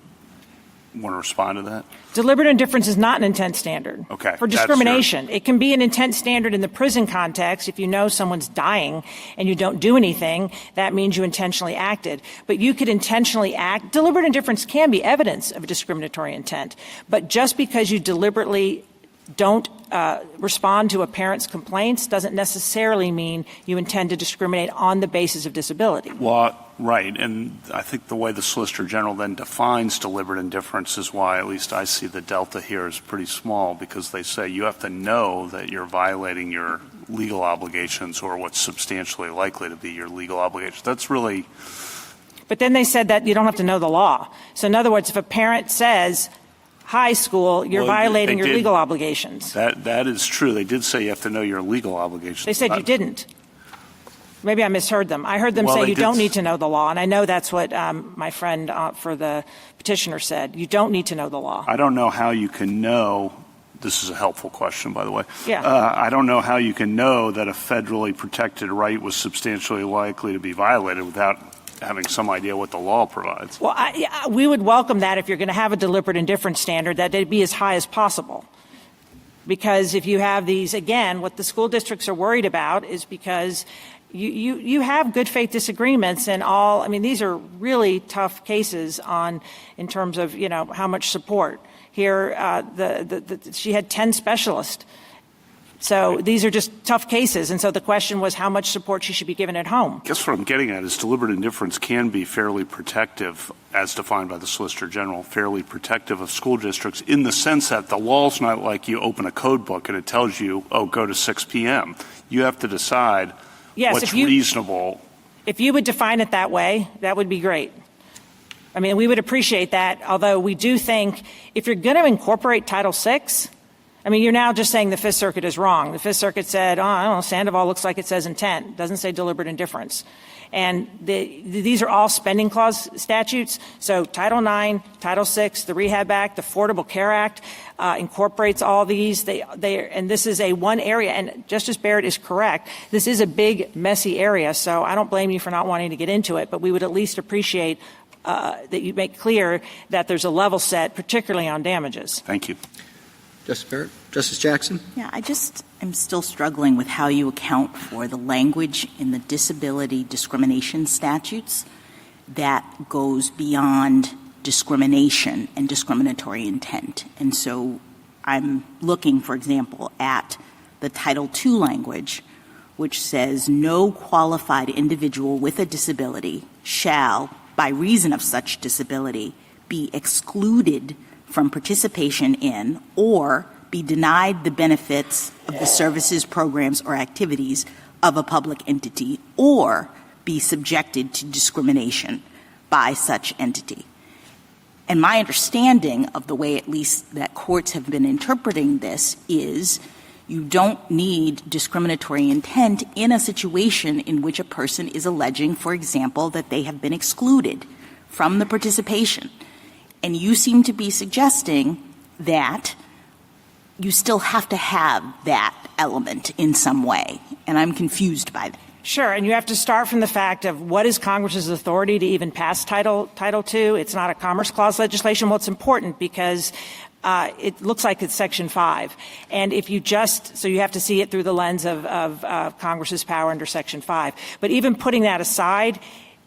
respond to that? Deliberate indifference is not an intent standard. Okay. For discrimination. It can be an intent standard in the prison context. If you know someone's dying and you don't do anything, that means you intentionally acted. But you could intentionally act. Deliberate indifference can be evidence of a discriminatory intent. But just because you deliberately don't respond to a parent's complaints doesn't necessarily mean you intend to discriminate on the basis of disability. Well, right. And I think the way the Solicitor General then defines deliberate indifference is why at least I see the delta here is pretty small, because they say you have to know that you're violating your legal obligations or what's substantially likely to be your legal obligations. That's really... But then they said that you don't have to know the law. So in other words, if a parent says, high school, you're violating your legal obligations. That is true. They did say you have to know your legal obligations. They said you didn't. Maybe I misheard them. I heard them say you don't need to know the law, and I know that's what my friend for the petitioner said. You don't need to know the law. I don't know how you can know. This is a helpful question, by the way. Yeah. I don't know how you can know that a federally protected right was substantially likely to be violated without having some idea what the law provides. Well, we would welcome that if you're going to have a deliberate indifference standard, that it be as high as possible. Because if you have these, again, what the school districts are worried about is because you have good faith disagreements and all. I mean, these are really tough cases in terms of, how much support. Here, she had 10 specialists. So these are just tough cases. And so the question was how much support she should be given at home. I guess what I'm getting at is deliberate indifference can be fairly protective, as defined by the Solicitor General, fairly protective of school districts in the sense that the law's not like you open a code book and it tells you, go to 6 p.m. You have to decide what's reasonable. If you would define it that way, that would be great. I mean, we would appreciate that, although we do think if you're going to incorporate Title VI, I mean, you're now just saying the Fifth Circuit is wrong. The Fifth Circuit said, I don't know, Sandoval looks like it says intent. It doesn't say deliberate indifference. And these are all spending clause statutes. So Title IX, Title VI, the Rehab Act, the Affordable Care Act incorporates all these. And this is one area. And Justice Barrett is correct. This is a big, messy area. So I don't blame you for not wanting to get into it. But we would at least appreciate that you make clear that there's a level set, particularly on damages. Thank you. Justice Barrett? Justice Jackson? Yeah, I'm still struggling with how you account for the language in the disability discrimination statutes that goes beyond discrimination and discriminatory intent. And so I'm looking, for example, at the Title II language, which says no qualified individual with a disability shall, by reason of such disability, be excluded from participation in or be denied the benefits of the services, programs, or activities of a public entity or be subjected to discrimination by such entity. And my understanding of the way at least that courts have been interpreting this is you don't need discriminatory intent in a situation in which a person is alleging, for example, that they have been excluded from the participation. And you seem to be suggesting that you still have to have that element in some way. And I'm confused by that. Sure, and you have to start from the fact of what is Congress's authority to even pass Title II. It's not a Commerce Clause legislation. Well, it's important because it looks like it's Section 5. And if you so you have to see it through the lens of Congress's power under Section 5. But even putting that aside,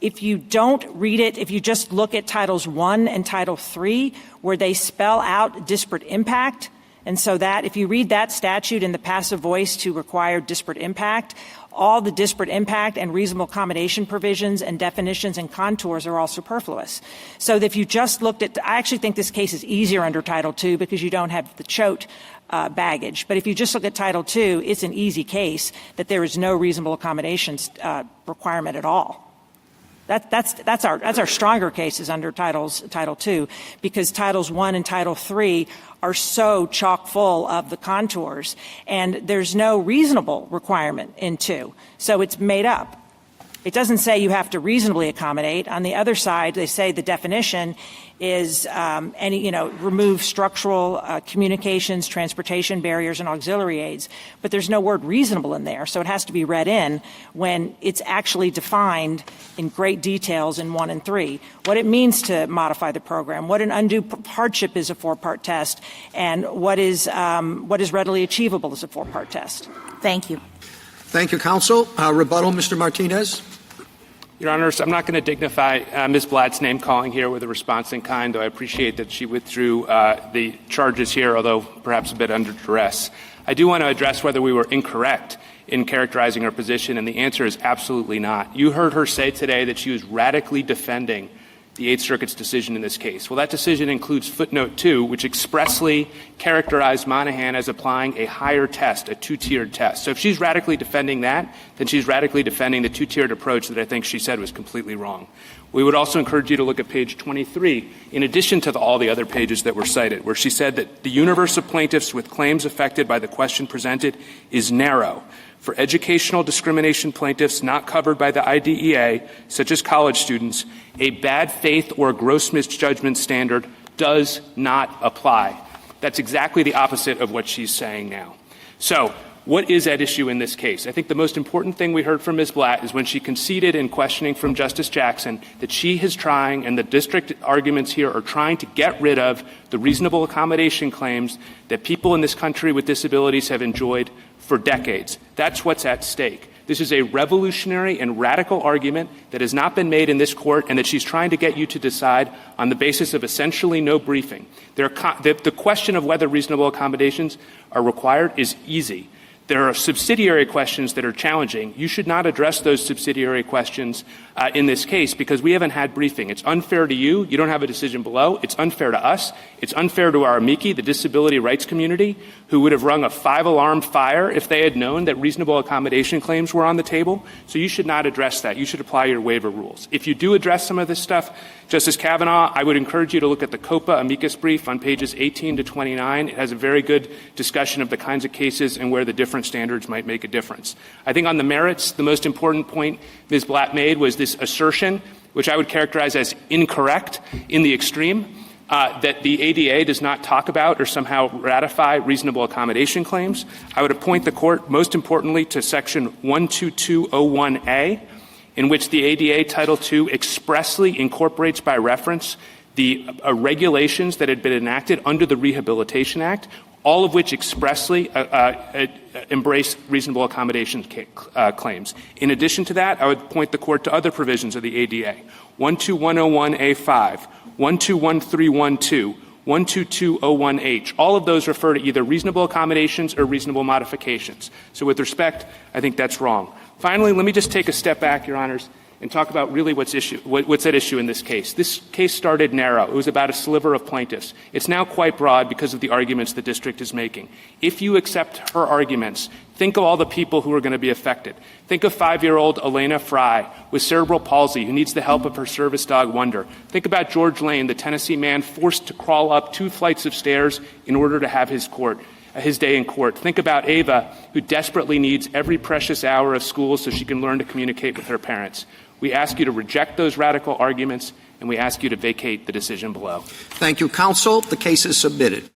if you don't read it, if you just look at Titles I and Title III, where they spell out disparate impact, and so that if you read that statute in the passive voice to require disparate impact, all the disparate impact and reasonable accommodation provisions and definitions and contours are all superfluous. So if you just looked at, I actually think this case is easier under Title II because you don't have the Choate baggage. But if you just look at Title II, it's an easy case that there is no reasonable accommodations requirement at all. That's our stronger cases under Title II, because Titles I and Title III are so chock full of the contours, and there's no reasonable requirement in II. So it's made up. It doesn't say you have to reasonably accommodate. On the other side, they say the definition is remove structural communications, transportation barriers, and auxiliary aids. But there's no word reasonable in there, so it has to be read in when it's actually defined in great details in 1 and 3. What it means to modify the program, what an undue hardship is a 4-part test, and what is readily achievable as a 4-part test. Thank you. Thank you, counsel. Rebuttal, Mr. Martinez. Your Honors, I'm not going to dignify Ms. Blatt's name-calling here with a response in kind, though I appreciate that she withdrew the charges here, although perhaps a bit under duress. I do want to address whether we were incorrect in characterizing her position, and the answer is absolutely not. You heard her say today that she was radically defending the Eighth Circuit's decision in this case. Well, that decision includes footnote 2, which expressly characterized Monahan as applying a higher test, a 2-tiered test. So if she's radically defending that, then she's radically defending the 2-tiered approach that I think she said was completely wrong. We would also encourage you to look at page 23, in addition to all the other pages that were cited, where she said that the universe of plaintiffs with claims affected by the question presented is narrow. For educational discrimination plaintiffs not covered by the IDEA, such as college students, a bad faith or gross misjudgment standard does not apply. That's exactly the opposite of what she's saying now. So what is at issue in this case? I think the most important thing we heard from Ms. Blatt is when she conceded in questioning from Justice Jackson that she is trying, and the district arguments here are trying to get rid of the reasonable accommodation claims that people in this country with disabilities have enjoyed for decades. That's what's at stake. This is a revolutionary and radical argument that has not been made in this court and that she's trying to get you to decide on the basis of essentially no briefing. The question of whether reasonable accommodations are required is easy. There are subsidiary questions that are challenging. You should not address those subsidiary questions in this case because we haven't had briefing. It's unfair to you. You don't have a decision below. It's unfair to us. It's unfair to our amici, the disability rights community, who would have rung a 5-alarm fire if they had known that reasonable accommodation claims were on the table. So you should not address that. You should apply your waiver rules. If you do address some of this stuff, Justice Kavanaugh, I would encourage you to look at the COPA amicus brief on pages 18 to 29. It has a very good discussion of the kinds of cases and where the different standards might make a difference. I think on the merits, the most important point Ms. Blatt made was this assertion, which I would characterize as incorrect in the extreme, that the ADA does not talk about or somehow ratify reasonable accommodation claims. I would appoint the court, most importantly, to Section 12201A, in which the ADA Title II expressly incorporates by reference the regulations that had been enacted under the Rehabilitation Act, all of which expressly embrace reasonable accommodation claims. In addition to that, I would point the court to other provisions of the ADA, 12101A5, 121312, 12201H. All of those refer to either reasonable accommodations or reasonable modifications. So with respect, I think that's wrong. Finally, let me just take a step back, Your Honors, and talk about really what's at issue in this case. This case started narrow. It was about a sliver of plaintiffs. It's now quite broad because of the arguments the district is making. If you accept her arguments, think of all the people who are going to be affected. Think of 5-year-old Elena Fry with cerebral palsy who needs the help of her service dog Wonder. Think about George Lane, the Tennessee man forced to crawl up 2 flights of stairs in order to have his day in court. Think about Ava, who desperately needs every precious hour of school so she can learn to communicate with her parents. We ask you to reject those radical arguments, and we ask you to vacate the decision below. Thank you, counsel. The case is submitted.